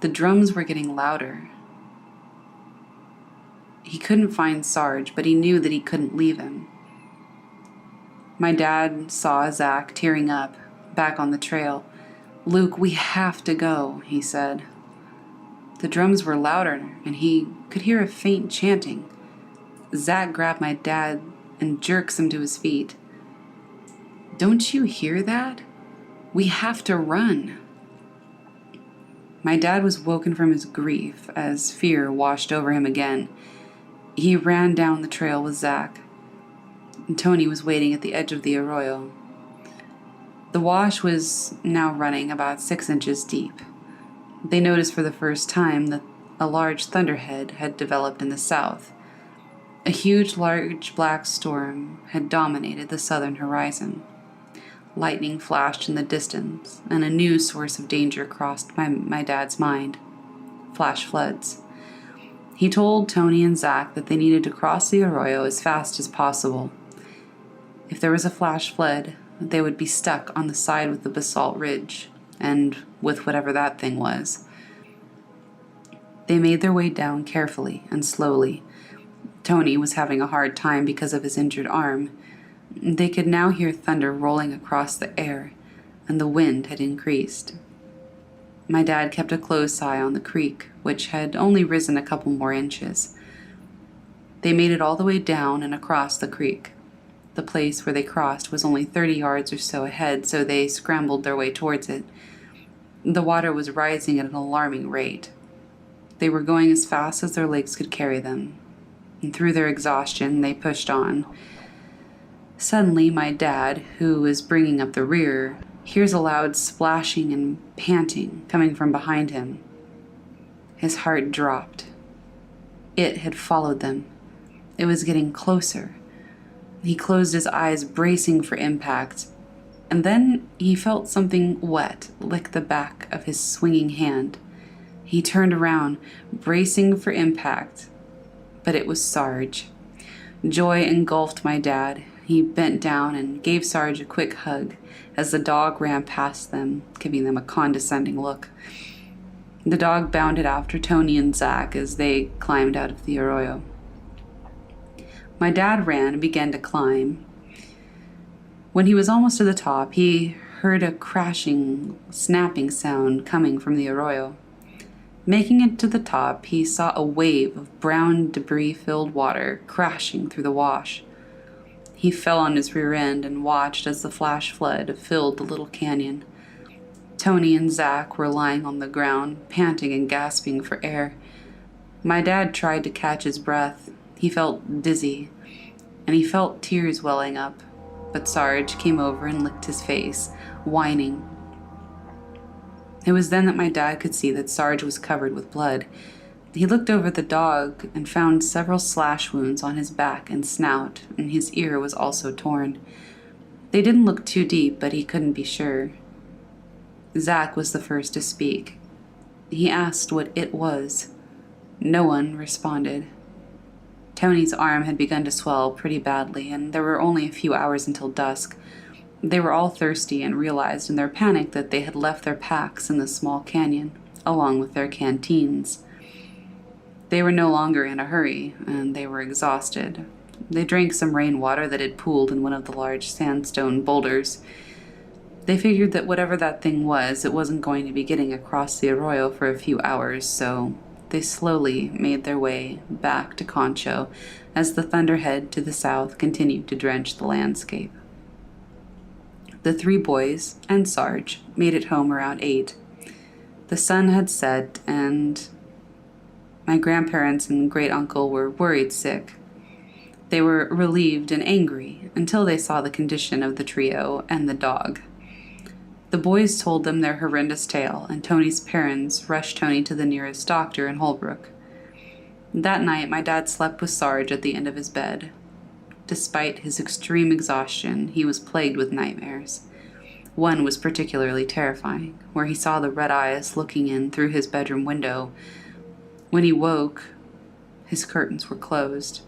The drums were getting louder. He couldn't find Sarge, but he knew that he couldn't leave him. My dad saw Zach tearing up, back on the trail. "Luke, we have to go," he said. The drums were louder, and he could hear a faint chanting. Zach grabbed my dad and jerks him to his feet. "Don't you hear that? We have to run." My dad was woken from his grief as fear washed over him again. He ran down the trail with Zach, and Tony was waiting at the edge of the arroyo. The wash was now running about 6 inches deep. They noticed for the first time that a large thunderhead had developed in the south. A huge, large black storm had dominated the southern horizon. Lightning flashed in the distance, and a new source of danger crossed my dad's mind. Flash floods. He told Tony and Zach that they needed to cross the arroyo as fast as possible. If there was a flash flood, they would be stuck on the side with the basalt ridge, and with whatever that thing was. They made their way down carefully and slowly. Tony was having a hard time because of his injured arm. They could now hear thunder rolling across the air, and the wind had increased. My dad kept a close eye on the creek, which had only risen a couple more inches. They made it all the way down and across the creek. The place where they crossed was only 30 yards or so ahead, so they scrambled their way towards it. The water was rising at an alarming rate. They were going as fast as their legs could carry them, and through their exhaustion, they pushed on. Suddenly, my dad, who was bringing up the rear, hears a loud splashing and panting coming from behind him. His heart dropped. It had followed them. It was getting closer. He closed his eyes, bracing for impact, and then he felt something wet lick the back of his swinging hand. He turned around, bracing for impact, but it was Sarge. Joy engulfed my dad. He bent down and gave Sarge a quick hug as the dog ran past them, giving them a condescending look. The dog bounded after Tony and Zach as they climbed out of the arroyo. My dad ran and began to climb. When he was almost to the top, he heard a crashing, snapping sound coming from the arroyo. Making it to the top, he saw a wave of brown debris-filled water crashing through the wash. He fell on his rear end and watched as the flash flood filled the little canyon. Tony and Zach were lying on the ground, panting and gasping for air. My dad tried to catch his breath. He felt dizzy, and he felt tears welling up, but Sarge came over and licked his face, whining. It was then that my dad could see that Sarge was covered with blood. He looked over the dog and found several slash wounds on his back and snout, and his ear was also torn. They didn't look too deep, but he couldn't be sure. Zach was the first to speak. He asked what it was. No one responded. Tony's arm had begun to swell pretty badly, and there were only a few hours until dusk. They were all thirsty and realized in their panic that they had left their packs in the small canyon, along with their canteens. They were no longer in a hurry, and they were exhausted. They drank some rainwater that had pooled in one of the large sandstone boulders. They figured that whatever that thing was, it wasn't going to be getting across the arroyo for a few hours, so they slowly made their way back to Concho as the thunderhead to the south continued to drench the landscape. The three boys and Sarge made it home around 8. The sun had set, and my grandparents and great-uncle were worried sick. They were relieved and angry until they saw the condition of the trio and the dog. The boys told them their horrendous tale, and Tony's parents rushed Tony to the nearest doctor in Holbrook. That night, my dad slept with Sarge at the end of his bed. Despite his extreme exhaustion, he was plagued with nightmares. One was particularly terrifying, where he saw the red eyes looking in through his bedroom window. When he woke, his curtains were closed.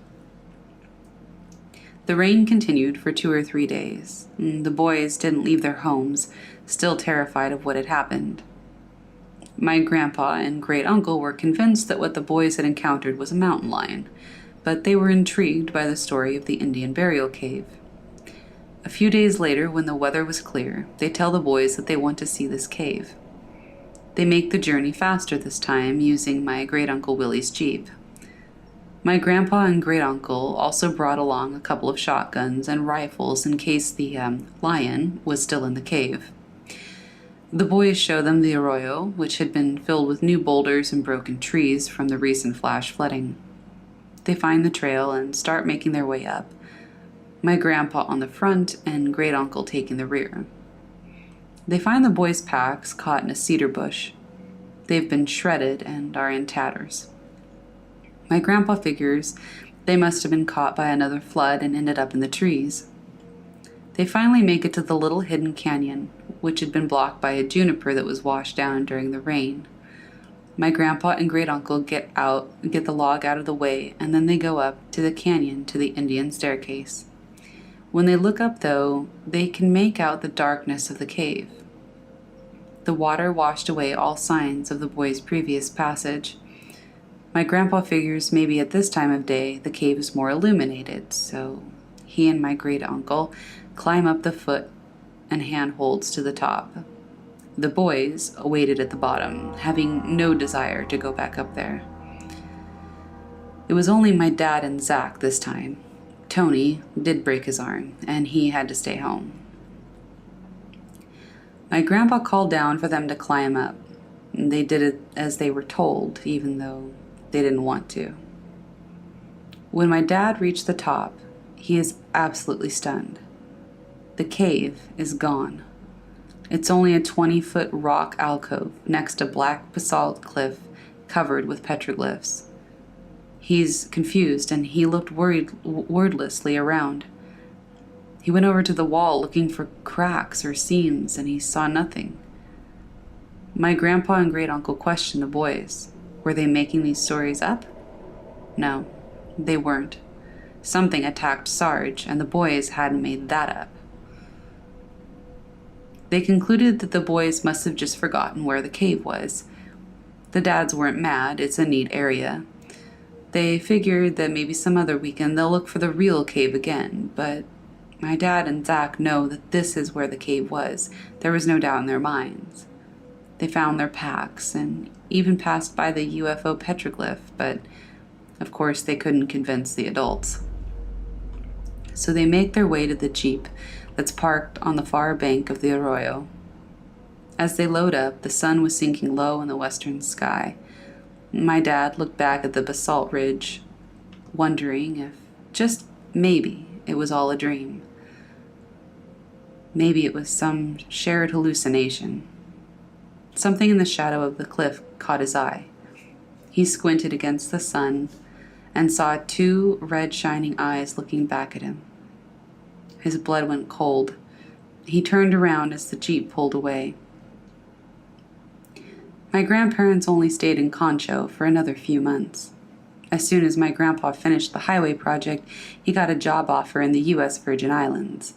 The rain continued for 2 or 3 days. The boys didn't leave their homes, still terrified of what had happened. My grandpa and great-uncle were convinced that what the boys had encountered was a mountain lion, but they were intrigued by the story of the Indian burial cave. A few days later, when the weather was clear, they tell the boys that they want to see this cave. They make the journey faster this time, using my great-uncle Willie's Jeep. My grandpa and great-uncle also brought along a couple of shotguns and rifles in case the lion was still in the cave. The boys show them the arroyo, which had been filled with new boulders and broken trees from the recent flash flooding. They find the trail and start making their way up, my grandpa on the front and great-uncle taking the rear. They find the boys' packs caught in a cedar bush. They've been shredded and are in tatters. My grandpa figures they must have been caught by another flood and ended up in the trees. They finally make it to the little hidden canyon, which had been blocked by a juniper that was washed down during the rain. My grandpa and great-uncle get the log out of the way, and then they go up to the canyon to the Indian staircase. When they look up, though, they can make out the darkness of the cave. The water washed away all signs of the boys' previous passage. My grandpa figures maybe at this time of day the cave is more illuminated, so he and my great-uncle climb up the foot and handholds to the top. The boys waited at the bottom, having no desire to go back up there. It was only my dad and Zach this time. Tony did break his arm, and he had to stay home. My grandpa called down for them to climb up. They did it as they were told, even though they didn't want to. When my dad reached the top, he is absolutely stunned. The cave is gone. It's only a 20-foot rock alcove next to black basalt cliff covered with petroglyphs. He's confused, and he looked wordlessly around. He went over to the wall looking for cracks or seams, and he saw nothing. My grandpa and great-uncle questioned the boys. Were they making these stories up? No, they weren't. Something attacked Sarge, and the boys hadn't made that up. They concluded that the boys must have just forgotten where the cave was. The dads weren't mad, it's a neat area. They figured that maybe some other weekend they'll look for the real cave again, but my dad and Zach know that this is where the cave was. There was no doubt in their minds. They found their packs and even passed by the UFO petroglyph, but of course they couldn't convince the adults. So they make their way to the Jeep that's parked on the far bank of the arroyo. As they load up, the sun was sinking low in the western sky. My dad looked back at the basalt ridge, wondering if, just maybe, it was all a dream. Maybe it was some shared hallucination. Something in the shadow of the cliff caught his eye. He squinted against the sun and saw 2 red shining eyes looking back at him. His blood went cold. He turned around as the Jeep pulled away. My grandparents only stayed in Concho for another few months. As soon as my grandpa finished the highway project, he got a job offer in the U.S. Virgin Islands.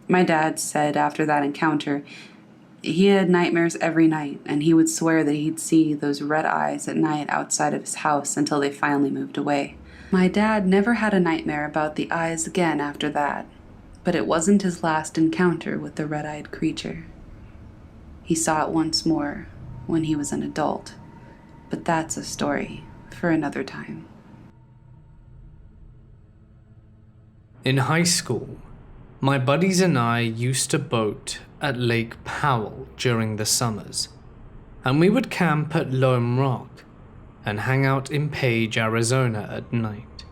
My dad said after that encounter, he had nightmares every night, and he would swear that he'd see those red eyes at night outside of his house until they finally moved away. My dad never had a nightmare about the eyes again after that, but it wasn't his last encounter with the red-eyed creature. He saw it once more when he was an adult, but that's a story for another time. In high school, my buddies and I used to boat at Lake Powell during the summers, and we would camp at Lone Rock and hang out in Page, Arizona at night.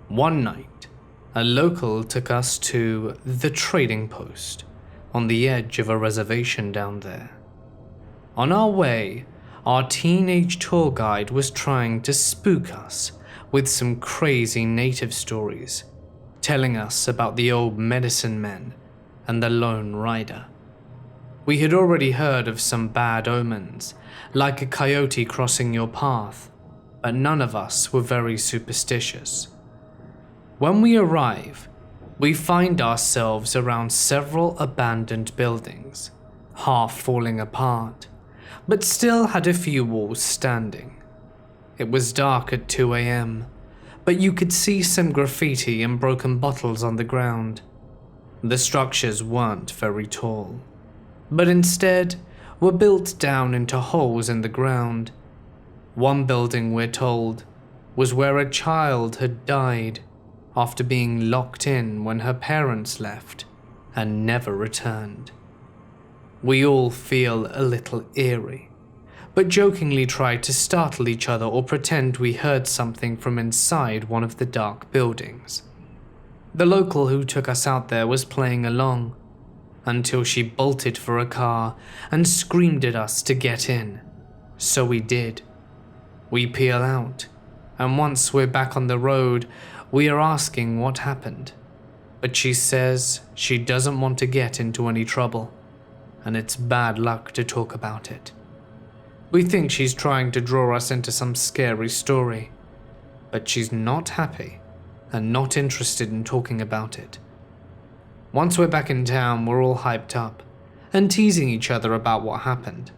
One night, a local took us to the trading post on the edge of a reservation down there. On our way, our teenage tour guide was trying to spook us with some crazy native stories, telling us about the old medicine men and the lone rider. We had already heard of some bad omens, like a coyote crossing your path, but none of us were very superstitious. When we arrive, we find ourselves around several abandoned buildings, half falling apart, but still had a few walls standing. It was dark at 2 a.m., but you could see some graffiti and broken bottles on the ground. The structures weren't very tall, but instead were built down into holes in the ground. One building, we're told, was where a child had died after being locked in when her parents left and never returned. We all feel a little eerie, but jokingly try to startle each other or pretend we heard something from inside one of the dark buildings. The local who took us out there was playing along, until she bolted for a car and screamed at us to get in. So we did. We peel out, and once we're back on the road, we are asking what happened. But she says she doesn't want to get into any trouble, and it's bad luck to talk about it. We think she's trying to draw us into some scary story, but she's not happy and not interested in talking about it. Once we're back in town, we're all hyped up and teasing each other about what happened.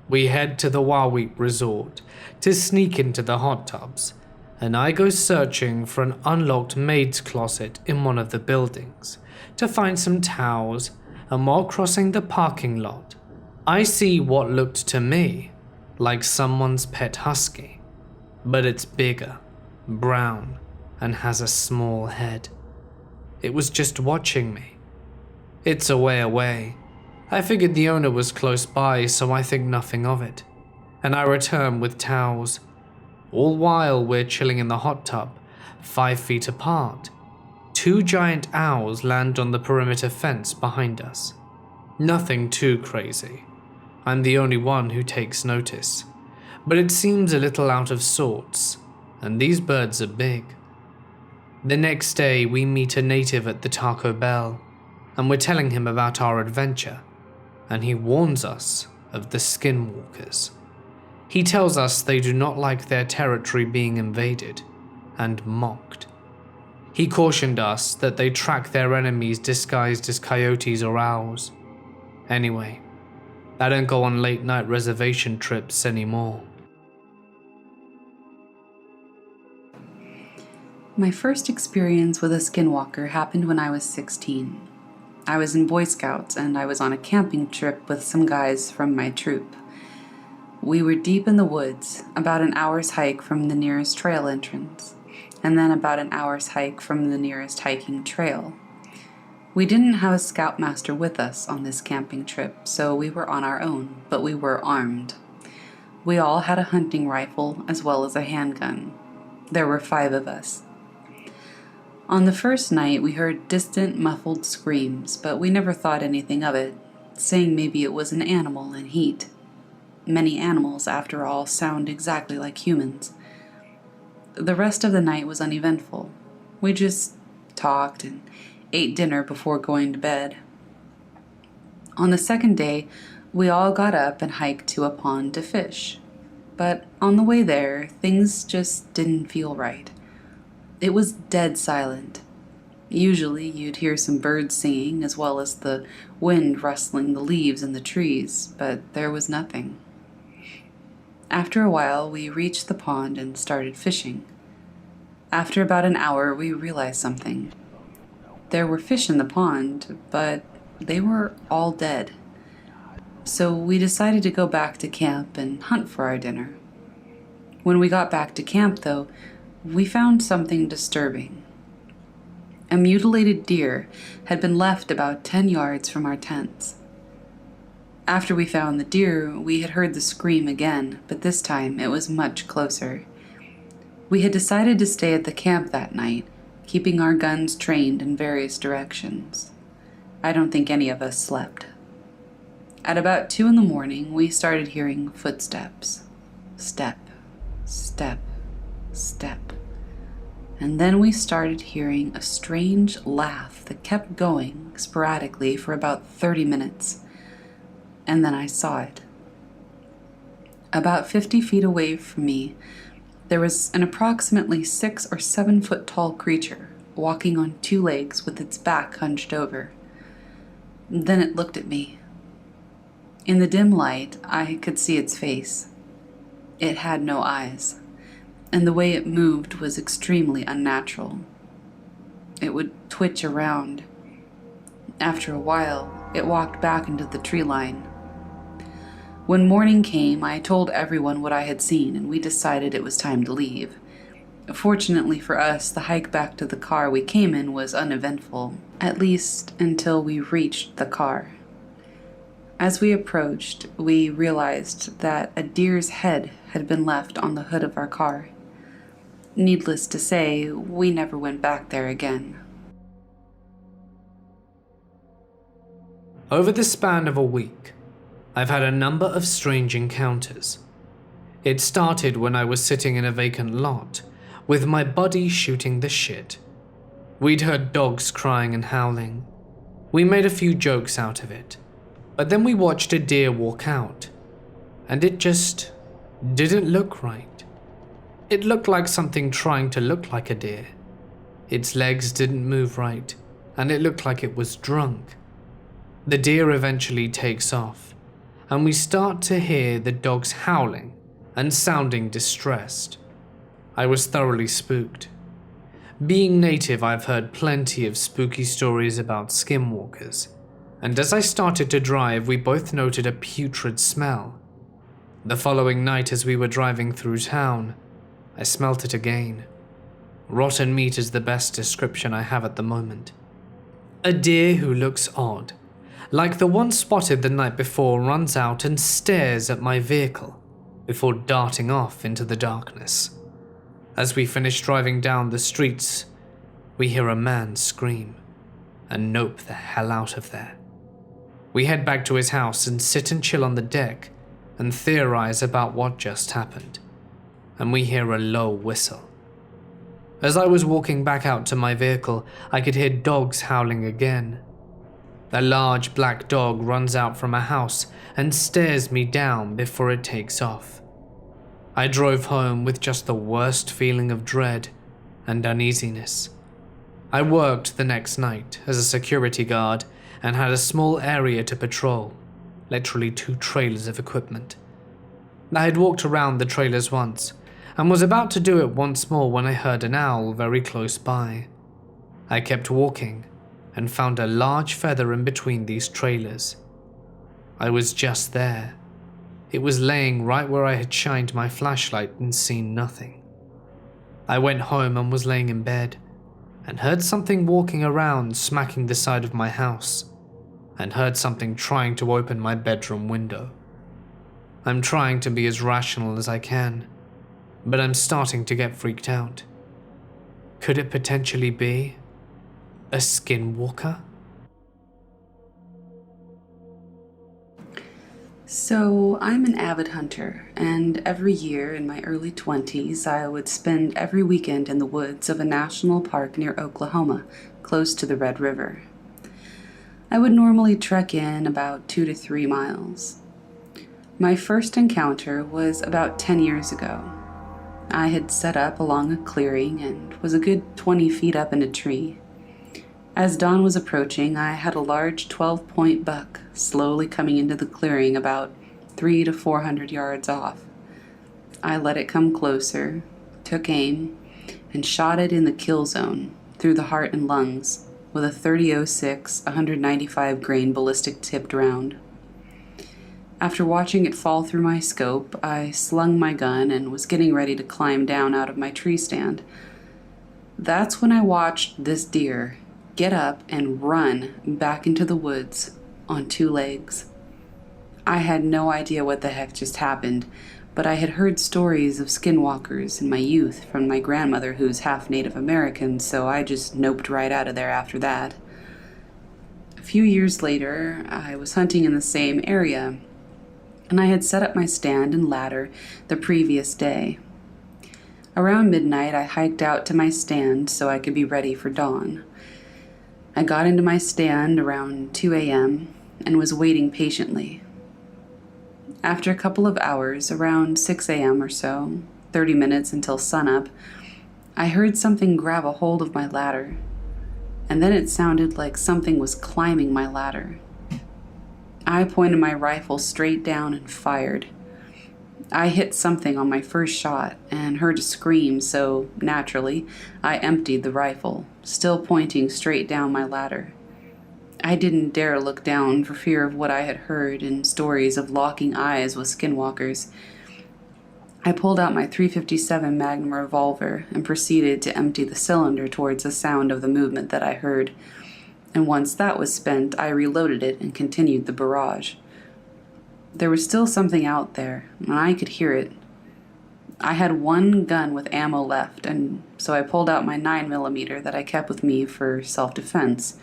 We head to the Wawit Resort to sneak into the hot tubs, and I go searching for an unlocked maid's closet in one of the buildings to find some towels, and while crossing the parking lot, I see what looked to me like someone's pet husky, but it's bigger, brown, and has a small head. It was just watching me. It's a way away. I figured the owner was close by, so I think nothing of it, and I return with towels. All while we're chilling in the hot tub, 5 feet apart, 2 giant owls land on the perimeter fence behind us. Nothing too crazy. I'm the only one who takes notice, but it seems a little out of sorts, and these birds are big. The next day we meet a native at the Taco Bell, and we're telling him about our adventure, and he warns us of the Skinwalkers. He tells us they do not like their territory being invaded and mocked. He cautioned us that they track their enemies disguised as coyotes or owls. Anyway, I don't go on late night reservation trips anymore. My first experience with a skinwalker happened when I was 16. I was in Boy Scouts and I was on a camping trip with some guys from my troop. We were deep in the woods, about an hour's hike from the nearest trail entrance, and then about an hour's hike from the nearest hiking trail. We didn't have a scoutmaster with us on this camping trip, so we were on our own, but we were armed. We all had a hunting rifle as well as a handgun. There were 5 of us. On the first night, we heard distant, muffled screams, but we never thought anything of it, saying maybe it was an animal in heat. Many animals, after all, sound exactly like humans. The rest of the night was uneventful. We just talked and ate dinner before going to bed. On the second day, we all got up and hiked to a pond to fish. But on the way there, things just didn't feel right. It was dead silent. Usually you'd hear some birds singing as well as the wind rustling the leaves in the trees, but there was nothing. After a while, we reached the pond and started fishing. After about an hour, we realized something. There were fish in the pond, but they were all dead. So we decided to go back to camp and hunt for our dinner. When we got back to camp, though, we found something disturbing. A mutilated deer had been left about 10 yards from our tents. After we found the deer, we had heard the scream again, but this time it was much closer. We had decided to stay at the camp that night, keeping our guns trained in various directions. I don't think any of us slept. At about 2 in the morning, we started hearing footsteps. Step, step, step. And then we started hearing a strange laugh that kept going sporadically for about 30 minutes. And then I saw it. About 50 feet away from me, there was an approximately 6 or 7 foot tall creature walking on 2 legs with its back hunched over. Then it looked at me. In the dim light, I could see its face. It had no eyes, and the way it moved was extremely unnatural. It would twitch around. After a while, it walked back into the tree line. When morning came, I told everyone what I had seen, and we decided it was time to leave. Fortunately for us, the hike back to the car we came in was uneventful, at least until we reached the car. As we approached, we realized that a deer's head had been left on the hood of our car. Needless to say, we never went back there again. Over the span of a week, I've had a number of strange encounters. It started when I was sitting in a vacant lot, with my buddy shooting the shit. We'd heard dogs crying and howling. We made a few jokes out of it, but then we watched a deer walk out, and it just didn't look right. It looked like something trying to look like a deer. Its legs didn't move right, and it looked like it was drunk. The deer eventually takes off, and we start to hear the dogs howling and sounding distressed. I was thoroughly spooked. Being native, I've heard plenty of spooky stories about skinwalkers, and as I started to drive, we both noted a putrid smell. The following night, as we were driving through town, I smelt it again. Rotten meat is the best description I have at the moment. A deer who looks odd, like the one spotted the night before, runs out and stares at my vehicle before darting off into the darkness. As we finish driving down the streets, we hear a man scream and nope the hell out of there. We head back to his house and sit and chill on the deck and theorize about what just happened, and we hear a low whistle. As I was walking back out to my vehicle, I could hear dogs howling again. A large black dog runs out from a house and stares me down before it takes off. I drove home with just the worst feeling of dread and uneasiness. I worked the next night as a security guard and had a small area to patrol, literally 2 trailers of equipment. I had walked around the trailers once and was about to do it once more when I heard an owl very close by. I kept walking and found a large feather in between these trailers. I was just there. It was laying right where I had shined my flashlight and seen nothing. I went home and was laying in bed and heard something walking around smacking the side of my house and heard something trying to open my bedroom window. I'm trying to be as rational as I can, but I'm starting to get freaked out. Could it potentially be a Skinwalker? So, I'm an avid hunter, and every year in my early 20s, I would spend every weekend in the woods of a national park near Oklahoma, close to the Red River. I would normally trek in about 2 to 3 miles. My first encounter was about 10 years ago. I had set up along a clearing and was a good 20 feet up in a tree. As dawn was approaching, I had a large 12-point buck slowly coming into the clearing about 300 to 400 yards off. I let it come closer, took aim, and shot it in the kill zone through the heart and lungs with a .30-06 195 grain ballistic tipped round. After watching it fall through my scope, I slung my gun and was getting ready to climb down out of my tree stand. That's when I watched this deer get up and run back into the woods on 2 legs. I had no idea what the heck just happened, but I had heard stories of skinwalkers in my youth from my grandmother, who's half Native American, so I just noped right out of there after that. A few years later, I was hunting in the same area, and I had set up my stand and ladder the previous day. Around midnight, I hiked out to my stand so I could be ready for dawn. I got into my stand around 2 a.m. and was waiting patiently. After a couple of hours, around 6 a.m. or so, 30 minutes until sunup, I heard something grab a hold of my ladder, and then it sounded like something was climbing my ladder. I pointed my rifle straight down and fired. I hit something on my first shot and heard a scream, so naturally, I emptied the rifle, still pointing straight down my ladder. I didn't dare look down for fear of what I had heard in stories of locking eyes with skinwalkers. I pulled out my .357 Magnum revolver and proceeded to empty the cylinder towards the sound of the movement that I heard, and once that was spent, I reloaded it and continued the barrage. There was still something out there, and I could hear it. I had 1 gun with ammo left, and so I pulled out my 9mm that I kept with me for self-defense.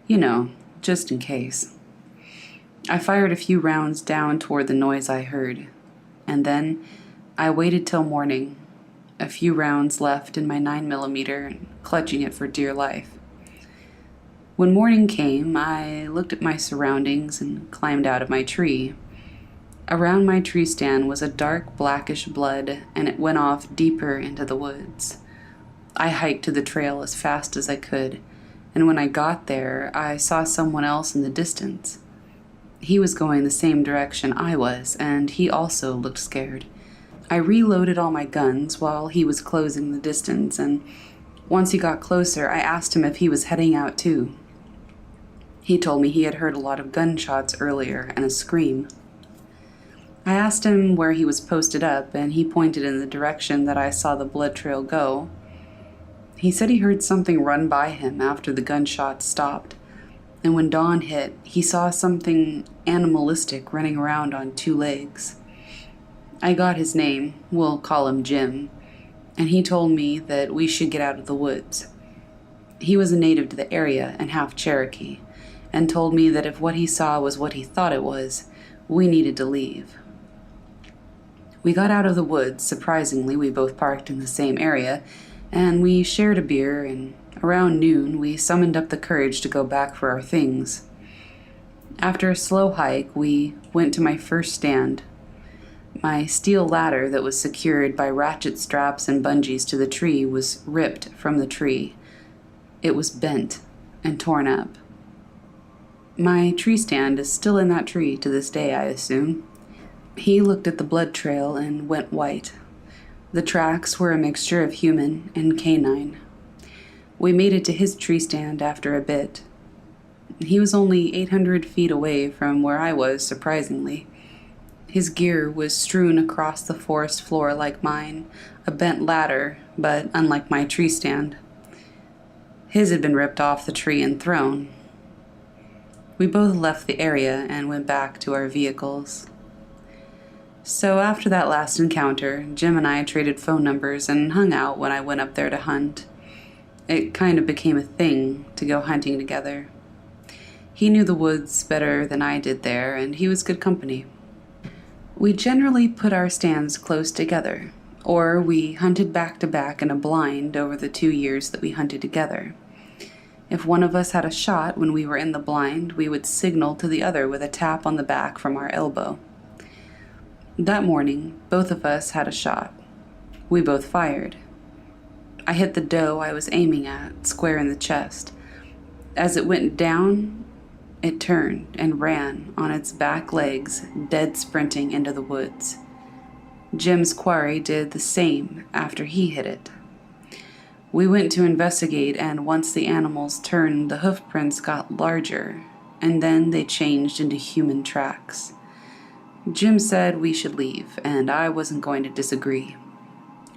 You know, just in case. I fired a few rounds down toward the noise I heard, and then I waited till morning, a few rounds left in my 9mm, clutching it for dear life. When morning came, I looked at my surroundings and climbed out of my tree. Around my tree stand was a dark blackish blood, and it went off deeper into the woods. I hiked to the trail as fast as I could, and when I got there, I saw someone else in the distance. He was going the same direction I was, and he also looked scared. I reloaded all my guns while he was closing the distance, and once he got closer, I asked him if he was heading out too. He told me he had heard a lot of gunshots earlier and a scream. I asked him where he was posted up, and he pointed in the direction that I saw the blood trail go. He said he heard something run by him after the gunshots stopped, and when dawn hit, he saw something animalistic running around on 2 legs. I got his name, we'll call him Jim, and he told me that we should get out of the woods. He was a native to the area and half Cherokee, and told me that if what he saw was what he thought it was, we needed to leave. We got out of the woods. Surprisingly, we both parked in the same area, and we shared a beer, and around noon we summoned up the courage to go back for our things. After a slow hike, we went to my first stand. My steel ladder that was secured by ratchet straps and bungees to the tree was ripped from the tree. It was bent and torn up. My tree stand is still in that tree to this day, I assume. He looked at the blood trail and went white. The tracks were a mixture of human and canine. We made it to his tree stand after a bit. He was only 800 feet away from where I was, surprisingly. His gear was strewn across the forest floor like mine, a bent ladder, but unlike my tree stand. His had been ripped off the tree and thrown. We both left the area and went back to our vehicles. So after that last encounter, Jim and I traded phone numbers and hung out when I went up there to hunt. It kind of became a thing to go hunting together. He knew the woods better than I did there, and he was good company. We generally put our stands close together, or we hunted back to back in a blind over the 2 years that we hunted together. If one of us had a shot when we were in the blind, we would signal to the other with a tap on the back from our elbow. That morning, both of us had a shot. We both fired. I hit the doe I was aiming at, square in the chest. As it went down, it turned and ran on its back legs, dead sprinting into the woods. Jim's quarry did the same after he hit it. We went to investigate, and once the animals turned, the hoof prints got larger, and then they changed into human tracks. Jim said we should leave, and I wasn't going to disagree.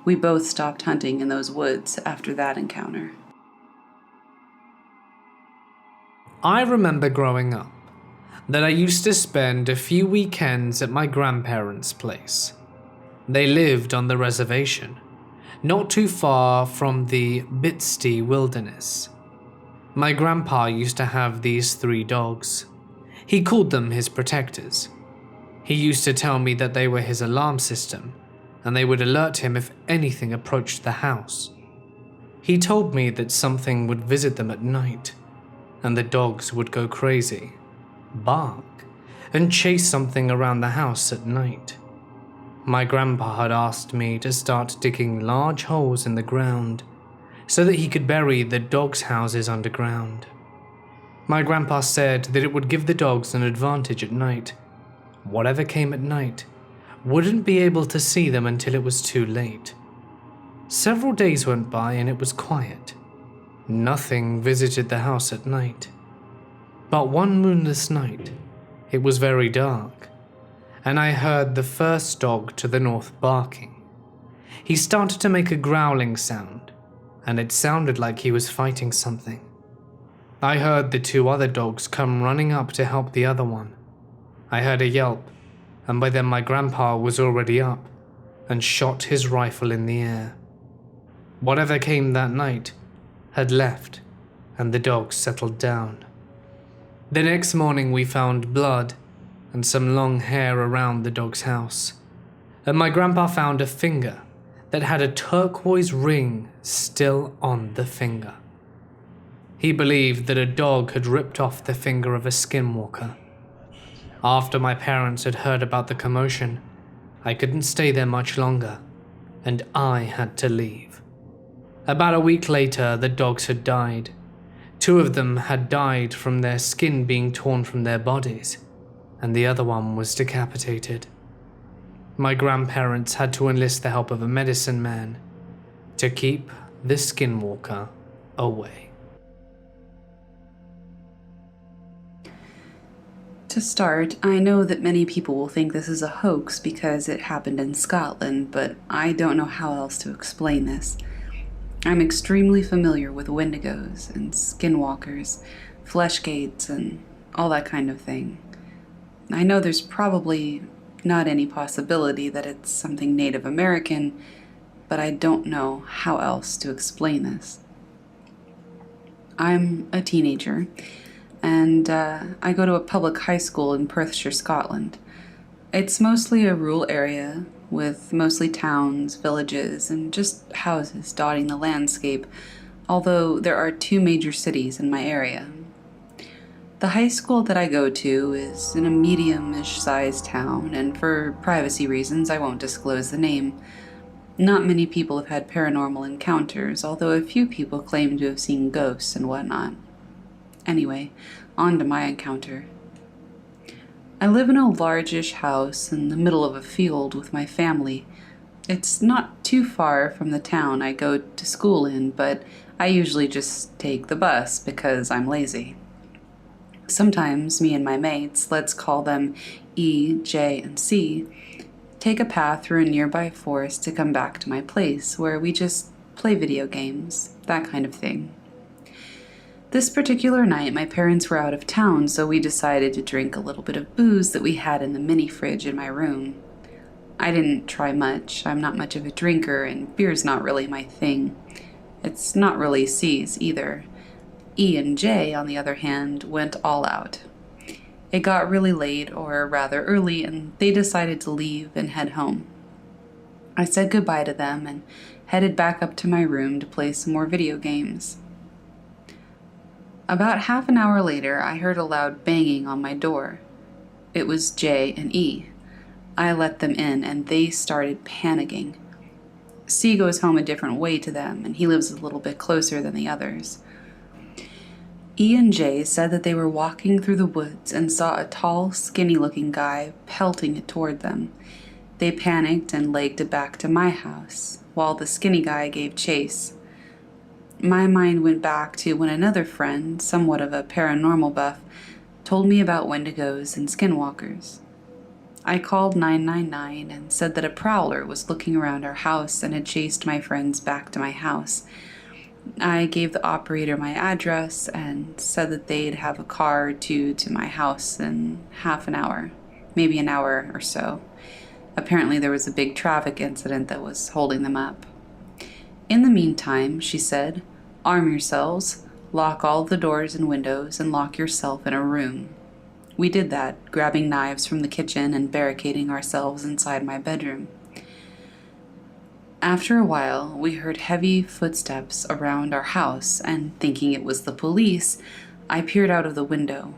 We both stopped hunting in those woods after that encounter. I remember growing up that I used to spend a few weekends at my grandparents' place. They lived on the reservation, not too far from the Bitsty Wilderness. My grandpa used to have these 3 dogs. He called them his protectors. He used to tell me that they were his alarm system, and they would alert him if anything approached the house. He told me that something would visit them at night, and the dogs would go crazy, bark, and chase something around the house at night. My grandpa had asked me to start digging large holes in the ground so that he could bury the dogs' houses underground. My grandpa said that it would give the dogs an advantage at night. Whatever came at night wouldn't be able to see them until it was too late. Several days went by and it was quiet. Nothing visited the house at night. But one moonless night, it was very dark, and I heard the first dog to the north barking. He started to make a growling sound, and it sounded like he was fighting something. I heard the 2 other dogs come running up to help the other one. I heard a yelp, and by then my grandpa was already up and shot his rifle in the air. Whatever came that night had left, and the dogs settled down. The next morning we found blood and some long hair around the dog's house, and my grandpa found a finger that had a turquoise ring still on the finger. He believed that a dog had ripped off the finger of a skinwalker. After my parents had heard about the commotion, I couldn't stay there much longer, and I had to leave. About a week later, the dogs had died. 2 of them had died from their skin being torn from their bodies, and the other one was decapitated. My grandparents had to enlist the help of a medicine man to keep the skinwalker away. To start, I know that many people will think this is a hoax because it happened in Scotland, but I don't know how else to explain this. I'm extremely familiar with wendigos and skinwalkers, fleshgates, and all that kind of thing. I know there's probably not any possibility that it's something Native American, but I don't know how else to explain this. I'm a teenager, and I go to a public high school in Perthshire, Scotland. It's mostly a rural area with mostly towns, villages, and just houses dotting the landscape, although there are 2 major cities in my area. The high school that I go to is in a medium-ish sized town, and for privacy reasons I won't disclose the name. Not many people have had paranormal encounters, although a few people claim to have seen ghosts and whatnot. Anyway, on to my encounter. I live in a largish house in the middle of a field with my family. It's not too far from the town I go to school in, but I usually just take the bus because I'm lazy. Sometimes me and my mates, let's call them E, J, and C, take a path through a nearby forest to come back to my place where we just play video games, that kind of thing. This particular night, my parents were out of town, so we decided to drink a little bit of booze that we had in the mini fridge in my room. I didn't try much. I'm not much of a drinker, and beer's not really my thing. It's not really C's either. E and J, on the other hand, went all out. It got really late, or rather early, and they decided to leave and head home. I said goodbye to them and headed back up to my room to play some more video games. About half an hour later, I heard a loud banging on my door. It was J and E. I let them in, and they started panicking. C goes home a different way to them, and he lives a little bit closer than the others. E and J said that they were walking through the woods and saw a tall, skinny-looking guy pelting it toward them. They panicked and legged it back to my house, while the skinny guy gave chase. My mind went back to when another friend, somewhat of a paranormal buff, told me about wendigos and skinwalkers. I called 999 and said that a prowler was looking around our house and had chased my friends back to my house. I gave the operator my address and said that they'd have a car or two to my house in half an hour, maybe an hour or so. Apparently there was a big traffic incident that was holding them up. In the meantime, she said, arm yourselves, lock all the doors and windows, and lock yourself in a room. We did that, grabbing knives from the kitchen and barricading ourselves inside my bedroom. After a while, we heard heavy footsteps around our house, and thinking it was the police, I peered out of the window.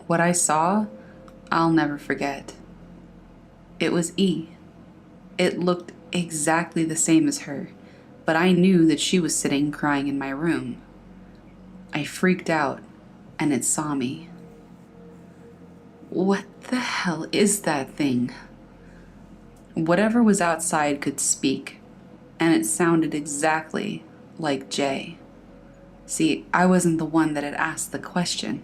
What I saw, I'll never forget. It was E. It looked exactly the same as her, but I knew that she was sitting crying in my room. I freaked out, and it saw me. What the hell is that thing? Whatever was outside could speak, and it sounded exactly like Jay. See, I wasn't the one that had asked the question.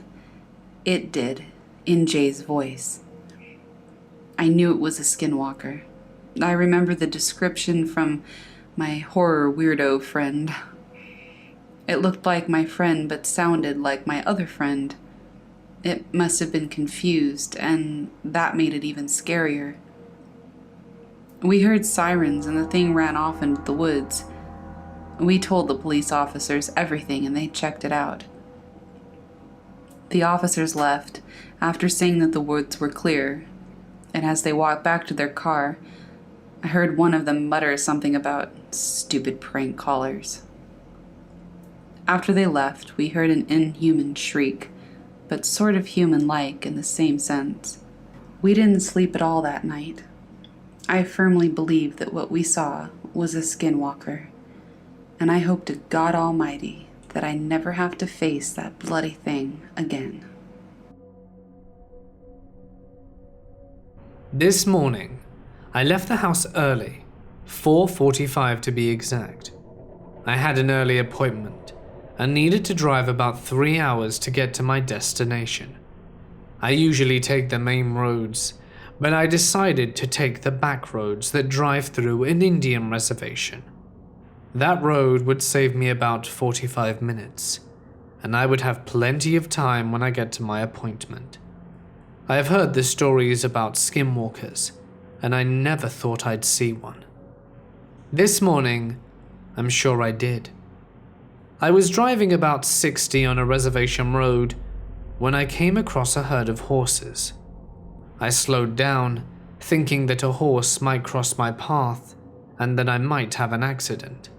It did, in Jay's voice. I knew it was a skinwalker. I remember the description from my horror weirdo friend. It looked like my friend, but sounded like my other friend. It must have been confused, and that made it even scarier. We heard sirens, and the thing ran off into the woods. We told the police officers everything, and they checked it out. The officers left after saying that the woods were clear, and as they walked back to their car, I heard one of them mutter something about stupid prank callers. After they left, we heard an inhuman shriek, but sort of human-like in the same sense. We didn't sleep at all that night. I firmly believe that what we saw was a skinwalker, and I hope to God Almighty that I never have to face that bloody thing again. This morning, I left the house early, 4:45 to be exact. I had an early appointment and needed to drive about 3 hours to get to my destination. I usually take the main roads, but I decided to take the back roads that drive through an Indian reservation. That road would save me about 45 minutes, and I would have plenty of time when I get to my appointment. I have heard the stories about skinwalkers, and I never thought I'd see one. This morning, I'm sure I did. I was driving about 60 on a reservation road when I came across a herd of horses. I slowed down, thinking that a horse might cross my path and that I might have an accident.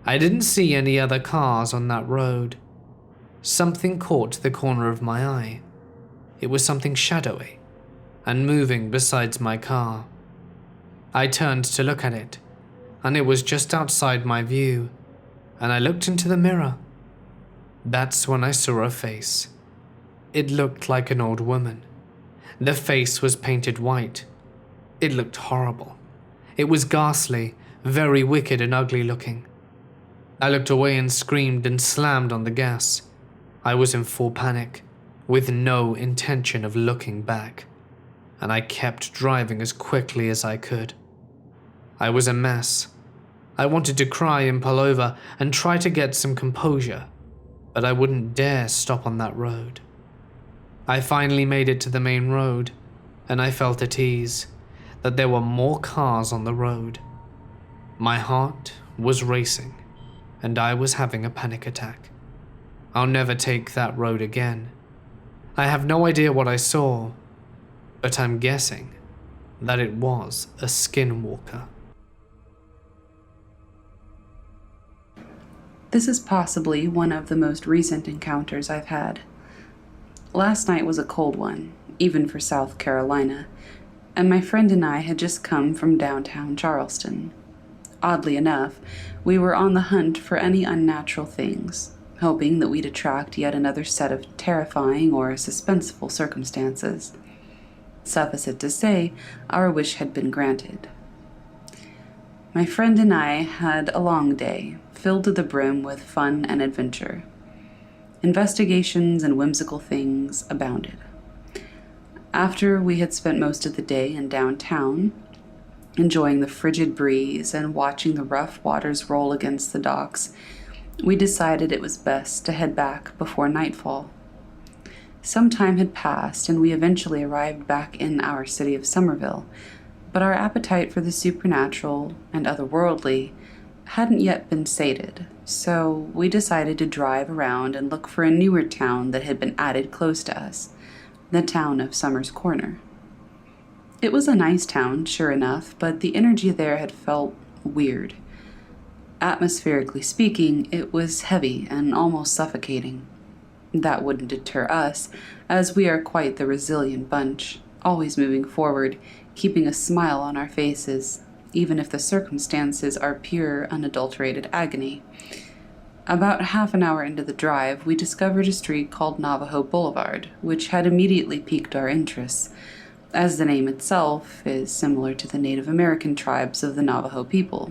I didn't see any other cars on that road. Something caught the corner of my eye. It was something shadowy and moving beside my car. I turned to look at it, and it was just outside my view, and I looked into the mirror. That's when I saw a face. It looked like an old woman. The face was painted white. It looked horrible. It was ghastly, very wicked and ugly looking. I looked away and screamed and slammed on the gas. I was in full panic, with no intention of looking back, and I kept driving as quickly as I could. I was a mess. I wanted to cry and pull over and try to get some composure, but I wouldn't dare stop on that road. I finally made it to the main road, and I felt at ease that there were more cars on the road. My heart was racing, and I was having a panic attack. I'll never take that road again. I have no idea what I saw, but I'm guessing that it was a skinwalker. This is possibly one of the most recent encounters I've had. Last night was a cold one, even for South Carolina, and my friend and I had just come from downtown Charleston. Oddly enough, we were on the hunt for any unnatural things, hoping that we'd attract yet another set of terrifying or suspenseful circumstances. Suffice it to say, our wish had been granted. My friend and I had a long day, filled to the brim with fun and adventure. Investigations and whimsical things abounded. After we had spent most of the day in downtown, enjoying the frigid breeze and watching the rough waters roll against the docks, we decided it was best to head back before nightfall. Some time had passed, and we eventually arrived back in our city of Somerville, but our appetite for the supernatural and otherworldly hadn't yet been sated, so we decided to drive around and look for a newer town that had been added close to us, the town of Summers Corner. It was a nice town, sure enough, but the energy there had felt weird. Atmospherically speaking, it was heavy and almost suffocating. That wouldn't deter us, as we are quite the resilient bunch, always moving forward, keeping a smile on our faces, even if the circumstances are pure, unadulterated agony. About half an hour into the drive, we discovered a street called Navajo Boulevard, which had immediately piqued our interests, as the name itself is similar to the Native American tribes of the Navajo people.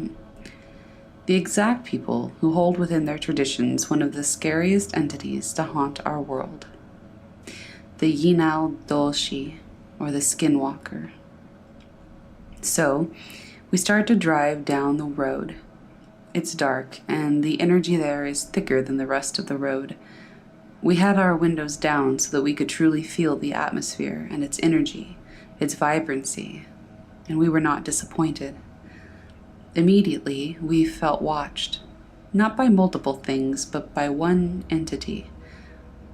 The exact people who hold within their traditions one of the scariest entities to haunt our world. The Yinal Dolshi, or the Skinwalker. So, we start to drive down the road. It's dark, and the energy there is thicker than the rest of the road. We had our windows down so that we could truly feel the atmosphere and its energy, its vibrancy, and we were not disappointed. Immediately, we felt watched, not by multiple things, but by one entity.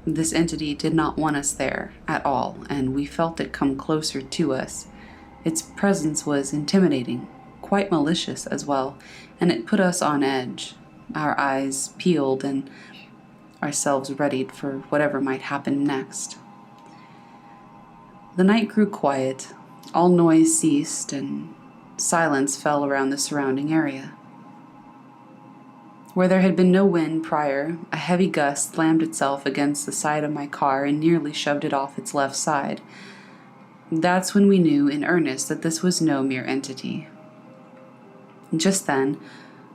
This entity did not want us there at all, and we felt it come closer to us. Its presence was intimidating, quite malicious as well, and it put us on edge, our eyes peeled and ourselves readied for whatever might happen next. The night grew quiet, all noise ceased, and silence fell around the surrounding area. Where there had been no wind prior, a heavy gust slammed itself against the side of my car and nearly shoved it off its left side. That's when we knew in earnest that this was no mere entity. Just then,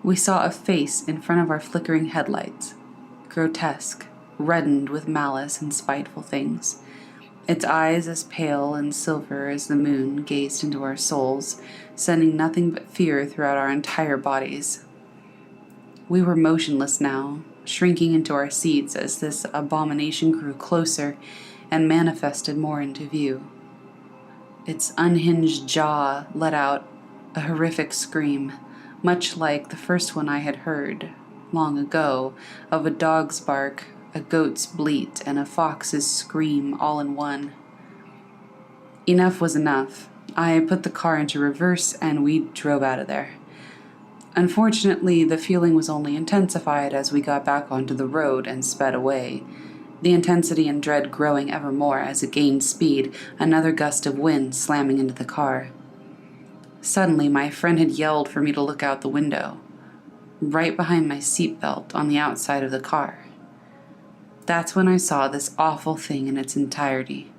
we saw a face in front of our flickering headlights, grotesque, reddened with malice and spiteful things. Its eyes as pale and silver as the moon gazed into our souls, sending nothing but fear throughout our entire bodies. We were motionless now, shrinking into our seats as this abomination grew closer and manifested more into view. Its unhinged jaw let out a horrific scream, much like the first one I had heard, long ago, of a dog's bark, a goat's bleat, and a fox's scream all in one. Enough was enough. I put the car into reverse and we drove out of there. Unfortunately, the feeling was only intensified as we got back onto the road and sped away, the intensity and dread growing ever more as it gained speed, another gust of wind slamming into the car. Suddenly, my friend had yelled for me to look out the window, right behind my seatbelt on the outside of the car. That's when I saw this awful thing in its entirety.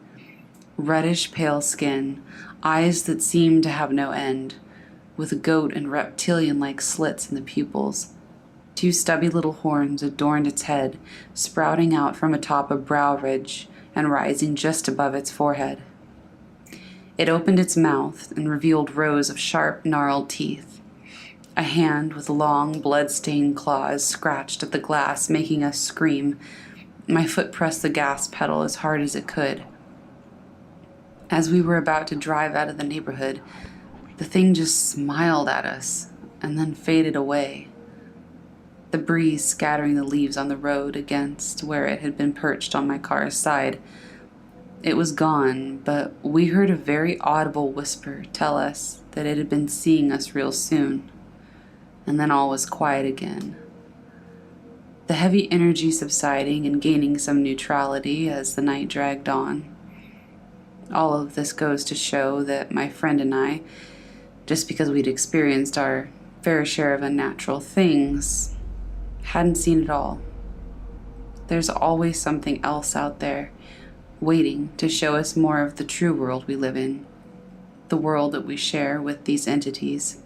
Reddish pale skin, eyes that seemed to have no end, with goat and reptilian-like slits in the pupils. Two stubby little horns adorned its head, sprouting out from atop a brow ridge and rising just above its forehead. It opened its mouth and revealed rows of sharp, gnarled teeth. A hand with long, blood-stained claws scratched at the glass, making us scream. My foot pressed the gas pedal as hard as it could. As we were about to drive out of the neighborhood, the thing just smiled at us and then faded away, the breeze scattering the leaves on the road against where it had been perched on my car's side. It was gone, but we heard a very audible whisper tell us that it had been seeing us real soon, and then all was quiet again. The heavy energy subsiding and gaining some neutrality as the night dragged on. All of this goes to show that my friend and I, just because we'd experienced our fair share of unnatural things, hadn't seen it all. There's always something else out there, waiting to show us more of the true world we live in, the world that we share with these entities,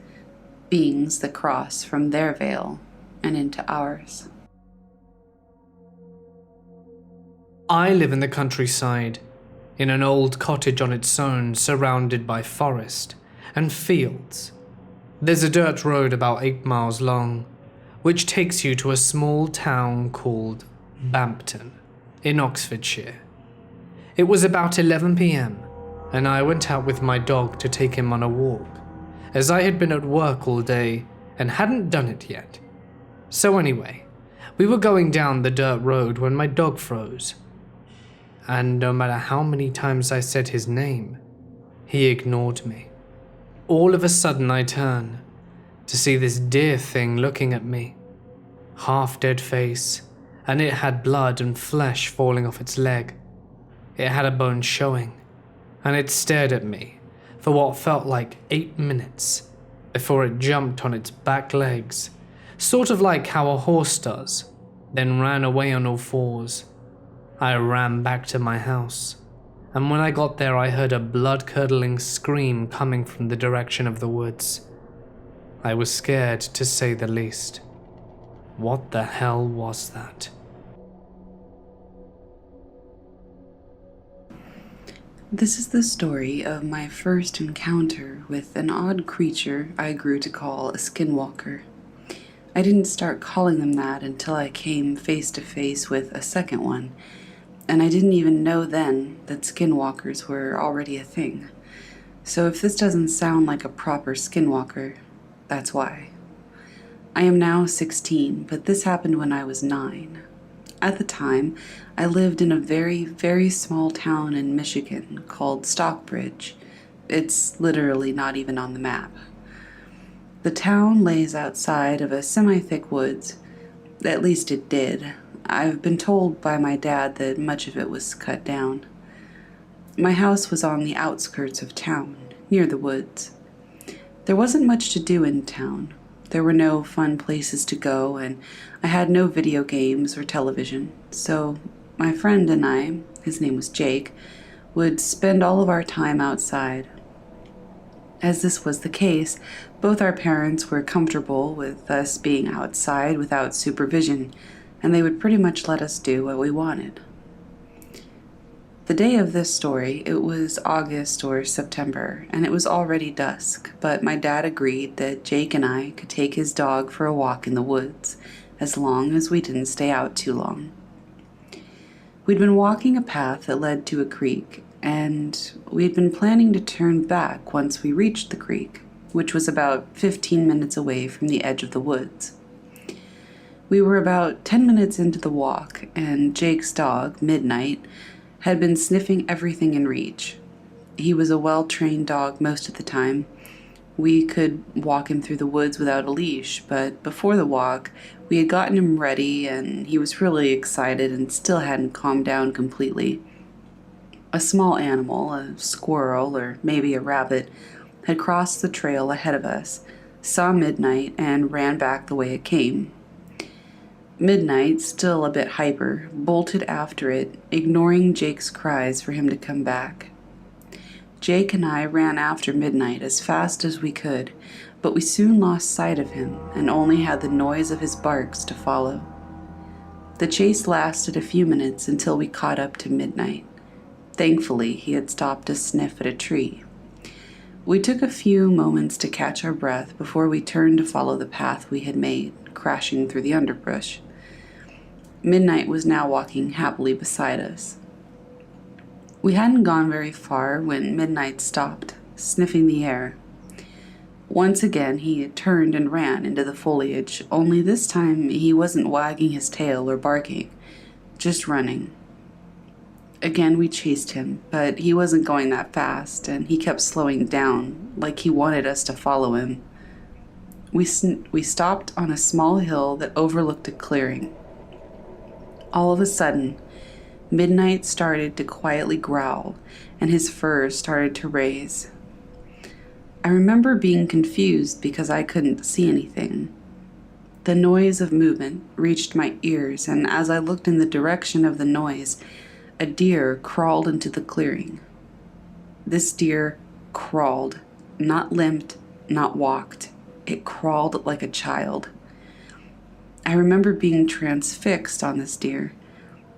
beings that cross from their veil and into ours. I live in the countryside, in an old cottage on its own, surrounded by forest and fields. There's a dirt road about 8 miles long, which takes you to a small town called Bampton, in Oxfordshire. It was about 11 p.m, and I went out with my dog to take him on a walk, as I had been at work all day and hadn't done it yet. So anyway, we were going down the dirt road when my dog froze. And no matter how many times I said his name, he ignored me. All of a sudden I turn to see this deer thing looking at me. Half-dead face, and it had blood and flesh falling off its leg. It had a bone showing, and it stared at me for what felt like 8 minutes before it jumped on its back legs, sort of like how a horse does, then ran away on all fours. I ran back to my house, and when I got there I heard a blood-curdling scream coming from the direction of the woods. I was scared, to say the least. What the hell was that? This is the story of my first encounter with an odd creature I grew to call a Skinwalker. I didn't start calling them that until I came face to face with a second one, and I didn't even know then that Skinwalkers were already a thing. So if this doesn't sound like a proper Skinwalker, that's why. I am now 16, but this happened when I was 9. At the time, I lived in a very, very small town in Michigan called Stockbridge. It's literally not even on the map. The town lays outside of a semi-thick woods. At least it did. I've been told by my dad that much of it was cut down. My house was on the outskirts of town, near the woods. There wasn't much to do in town. There were no fun places to go, and I had no video games or television, so my friend and I, his name was Jake, would spend all of our time outside. As this was the case, both our parents were comfortable with us being outside without supervision, and they would pretty much let us do what we wanted. The day of this story, it was August or September, and it was already dusk, but my dad agreed that Jake and I could take his dog for a walk in the woods, as long as we didn't stay out too long. We'd been walking a path that led to a creek, and we'd been planning to turn back once we reached the creek, which was about 15 minutes away from the edge of the woods. We were about 10 minutes into the walk, and Jake's dog, Midnight, had been sniffing everything in reach. He was a well-trained dog most of the time. We could walk him through the woods without a leash, but before the walk, we had gotten him ready, and he was really excited and still hadn't calmed down completely. A small animal, a squirrel or maybe a rabbit, had crossed the trail ahead of us, saw Midnight, and ran back the way it came. Midnight, still a bit hyper, bolted after it, ignoring Jake's cries for him to come back. Jake and I ran after Midnight as fast as we could, but we soon lost sight of him and only had the noise of his barks to follow. The chase lasted a few minutes until we caught up to Midnight. Thankfully, he had stopped to sniff at a tree. We took a few moments to catch our breath before we turned to follow the path we had made, crashing through the underbrush. Midnight was now walking happily beside us. We hadn't gone very far when Midnight stopped, sniffing the air. Once again, he turned and ran into the foliage, only this time he wasn't wagging his tail or barking, just running. Again, we chased him, but he wasn't going that fast, and he kept slowing down, like he wanted us to follow him. We stopped on a small hill that overlooked a clearing. All of a sudden, Midnight started to quietly growl, and his fur started to raise. I remember being confused because I couldn't see anything. The noise of movement reached my ears, and as I looked in the direction of the noise, a deer crawled into the clearing. This deer crawled, not limped, not walked. It crawled like a child. I remember being transfixed on this deer.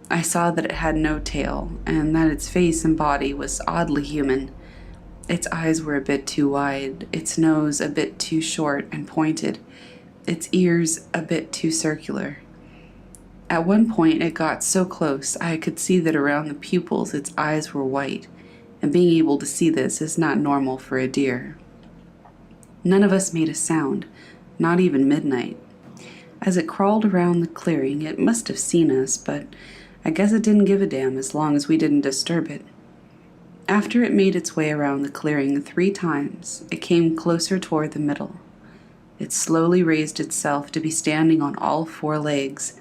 I saw that it had no tail, and that its face and body was oddly human. Its eyes were a bit too wide, its nose a bit too short and pointed, its ears a bit too circular. At one point it got so close I could see that around the pupils its eyes were white, and being able to see this is not normal for a deer. None of us made a sound, not even Midnight. As it crawled around the clearing, it must have seen us, but I guess it didn't give a damn as long as we didn't disturb it. After it made its way around the clearing 3 times, it came closer toward the middle. It slowly raised itself to be standing on all 4 legs.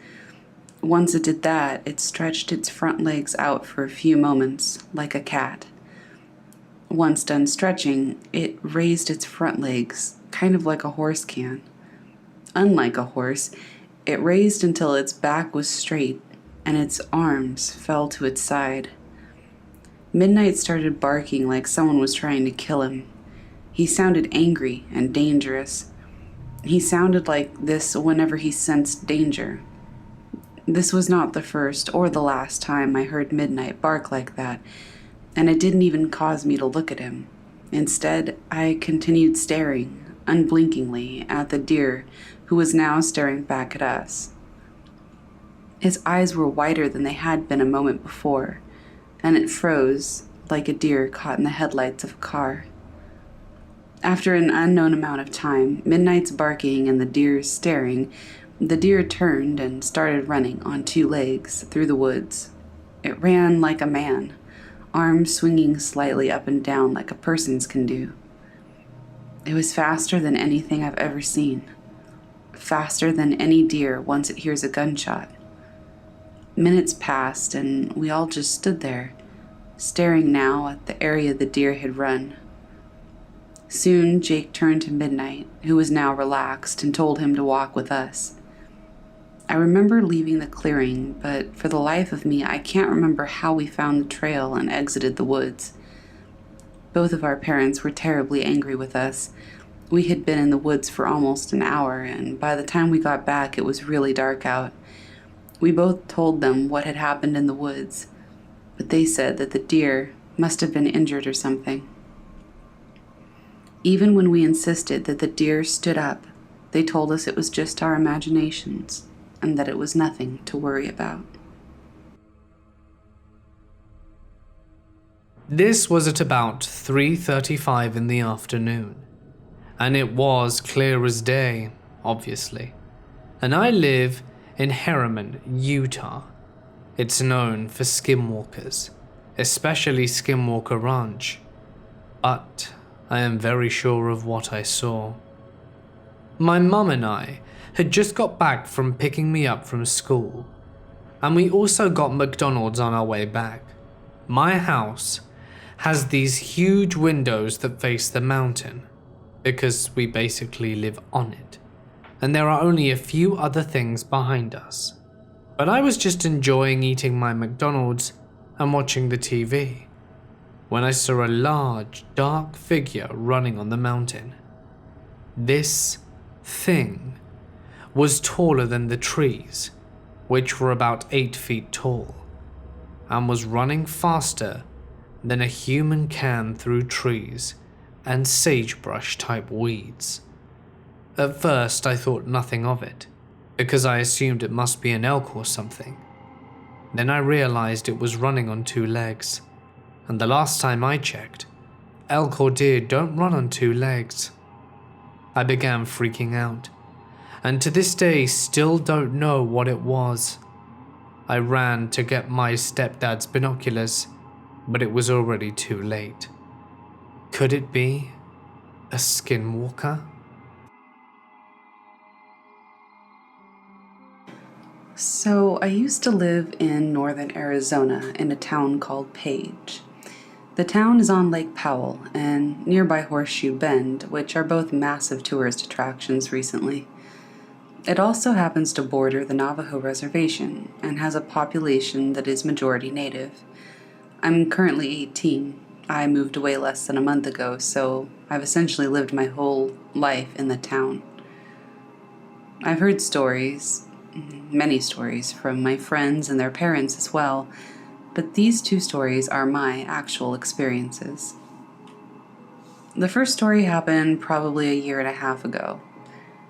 Once it did that, it stretched its front legs out for a few moments, like a cat. Once done stretching, it raised its front legs, kind of like a horse can. Unlike a horse, it raised until its back was straight and its arms fell to its side. Midnight started barking like someone was trying to kill him. He sounded angry and dangerous. He sounded like this whenever he sensed danger. This was not the first or the last time I heard Midnight bark like that, and it didn't even cause me to look at him. Instead, I continued staring, unblinkingly, at the deer, who was now staring back at us. His eyes were wider than they had been a moment before, and it froze like a deer caught in the headlights of a car. After an unknown amount of time, Midnight's barking and the deer's staring, the deer turned and started running on 2 legs through the woods. It ran like a man, arms swinging slightly up and down like a person's can do. It was faster than anything I've ever seen. Faster than any deer once it hears a gunshot. Minutes passed, and we all just stood there, staring now at the area the deer had run. Soon Jake turned to Midnight, who was now relaxed, and told him to walk with us. I remember leaving the clearing, but for the life of me, I can't remember how we found the trail and exited the woods. Both of our parents were terribly angry with us. We had been in the woods for almost an hour, and by the time we got back, it was really dark out. We both told them what had happened in the woods. but they said that the deer must have been injured or something. Even when we insisted that the deer stood up, they told us it was just our imaginations and that it was nothing to worry about. This was at about 3:35 in the afternoon, and it was clear as day, obviously. And I live in Harriman, Utah. It's known for skinwalkers, especially Skinwalker Ranch. But I am very sure of what I saw. My mum and I had just got back from picking me up from school, and we also got McDonald's on our way back. My house has these huge windows that face the mountain, because we basically live on it, and there are only a few other things behind us. But I was just enjoying eating my McDonald's and watching the TV, when I saw a large, dark figure running on the mountain. This thing was taller than the trees, which were about 8 feet tall, and was running faster than a human can through trees and sagebrush type weeds. At first I thought nothing of it, because I assumed it must be an elk or something. Then I realized it was running on 2 legs, and the last time I checked, elk or deer don't run on 2 legs. I began freaking out, and to this day still don't know what it was. I ran to get my stepdad's binoculars, but it was already too late. Could it be a skinwalker? So I used to live in northern Arizona in a town called Page. The town is on Lake Powell and nearby Horseshoe Bend, which are both massive tourist attractions recently. It also happens to border the Navajo Reservation and has a population that is majority native. I'm currently 18. I moved away less than a month ago, so I've essentially lived my whole life in the town. I've heard stories, many stories, from my friends and their parents as well, but these 2 stories are my actual experiences. The first story happened probably a year and a half ago.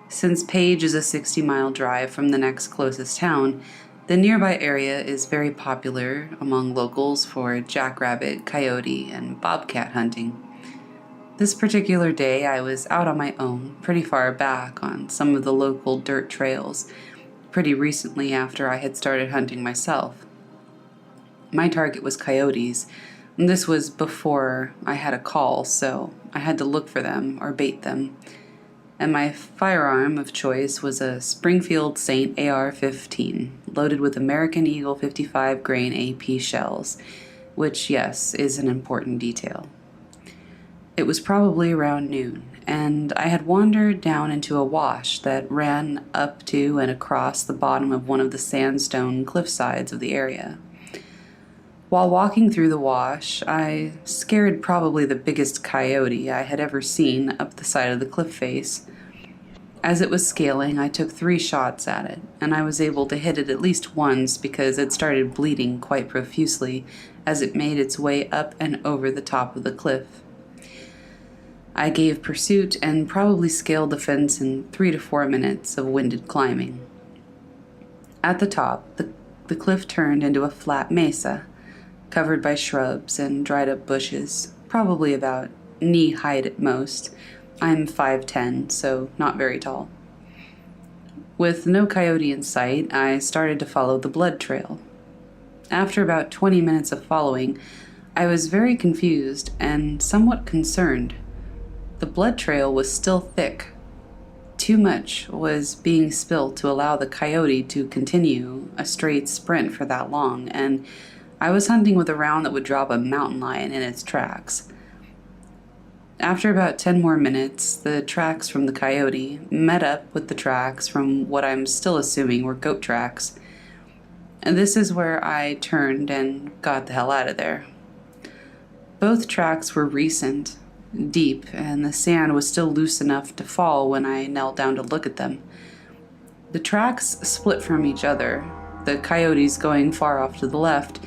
Since Page is a 60-mile drive from the next closest town, the nearby area is very popular among locals for jackrabbit, coyote, and bobcat hunting. This particular day, I was out on my own, pretty far back on some of the local dirt trails, pretty recently after I had started hunting myself. My target was coyotes, and this was before I had a call, so I had to look for them or bait them. And my firearm of choice was a Springfield Saint AR-15, loaded with American Eagle 55 grain AP shells, which, yes, is an important detail. It was probably around noon, and I had wandered down into a wash that ran up to and across the bottom of one of the sandstone cliff sides of the area. While walking through the wash, I scared probably the biggest coyote I had ever seen up the side of the cliff face. As it was scaling, I took 3 shots at it, and I was able to hit it at least once because it started bleeding quite profusely as it made its way up and over the top of the cliff. I gave pursuit and probably scaled the fence in 3 to 4 minutes of winded climbing. At the top, the cliff turned into a flat mesa, covered by shrubs and dried-up bushes, probably about knee-height at most. I'm 5'10", so not very tall. With no coyote in sight, I started to follow the blood trail. After about 20 minutes of following, I was very confused and somewhat concerned. The blood trail was still thick. Too much was being spilled to allow the coyote to continue a straight sprint for that long, and I was hunting with a round that would drop a mountain lion in its tracks. After about 10 more minutes, the tracks from the coyote met up with the tracks from what I'm still assuming were goat tracks. And this is where I turned and got the hell out of there. Both tracks were recent, deep, and the sand was still loose enough to fall when I knelt down to look at them. The tracks split from each other, the coyotes going far off to the left,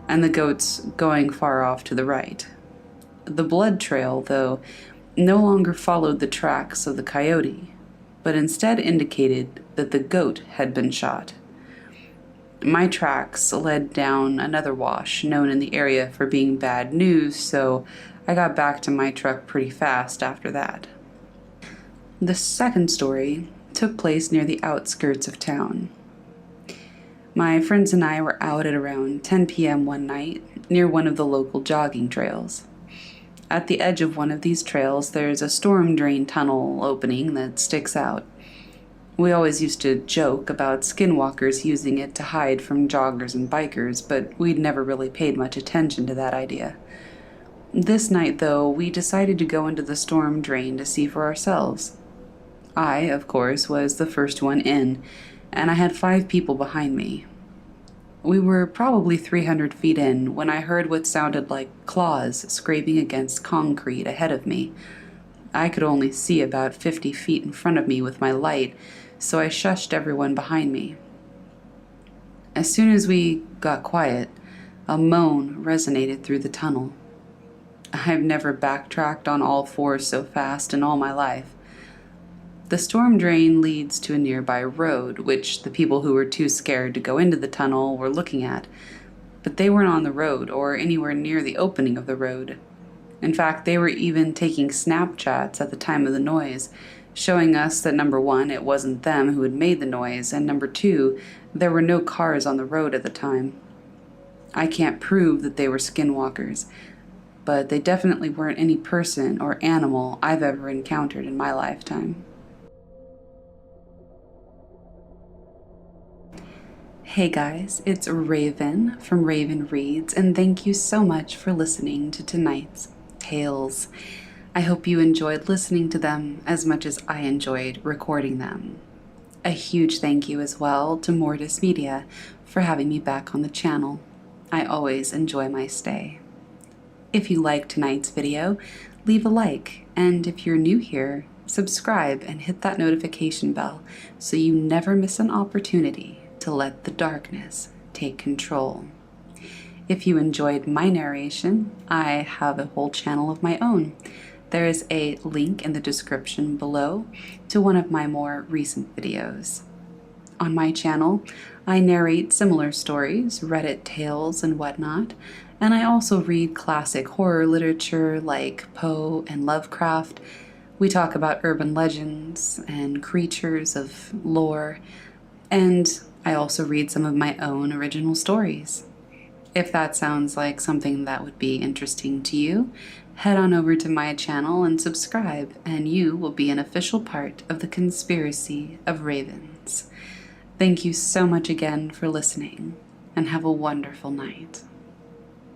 and the goats going far off to the right. The blood trail, though, no longer followed the tracks of the coyote, but instead indicated that the goat had been shot. My tracks led down another wash known in the area for being bad news, so I got back to my truck pretty fast after that. The second story took place near the outskirts of town. My friends and I were out at around 10 p.m. one night near one of the local jogging trails. At the edge of one of these trails, there's a storm drain tunnel opening that sticks out. We always used to joke about skinwalkers using it to hide from joggers and bikers, but we'd never really paid much attention to that idea. This night, though, we decided to go into the storm drain to see for ourselves. I, of course, was the first one in, and I had 5 people behind me. We were probably 300 feet in when I heard what sounded like claws scraping against concrete ahead of me. I could only see about 50 feet in front of me with my light, so I shushed everyone behind me. As soon as we got quiet, a moan resonated through the tunnel. I've never backtracked on all 4 so fast in all my life. The storm drain leads to a nearby road, which the people who were too scared to go into the tunnel were looking at, but they weren't on the road or anywhere near the opening of the road. In fact, they were even taking Snapchats at the time of the noise, showing us that number 1, it wasn't them who had made the noise, and number 2, there were no cars on the road at the time. I can't prove that they were skinwalkers, but they definitely weren't any person or animal I've ever encountered in my lifetime. Hey guys, it's Raven from Raven Reads, and thank you so much for listening to tonight's tales. I hope you enjoyed listening to them as much as I enjoyed recording them. A huge thank you as well to Mortis Media for having me back on the channel. I always enjoy my stay. If you liked tonight's video, leave a like, and if you're new here, subscribe and hit that notification bell so you never miss an opportunity to let the darkness take control. If you enjoyed my narration, I have a whole channel of my own. There is a link in the description below to one of my more recent videos. On my channel, I narrate similar stories, Reddit tales, and whatnot, and I also read classic horror literature like Poe and Lovecraft. We talk about urban legends and creatures of lore, and I also read some of my own original stories. If that sounds like something that would be interesting to you, head on over to my channel and subscribe, and you will be an official part of the conspiracy of ravens. Thank you so much again for listening, and have a wonderful night.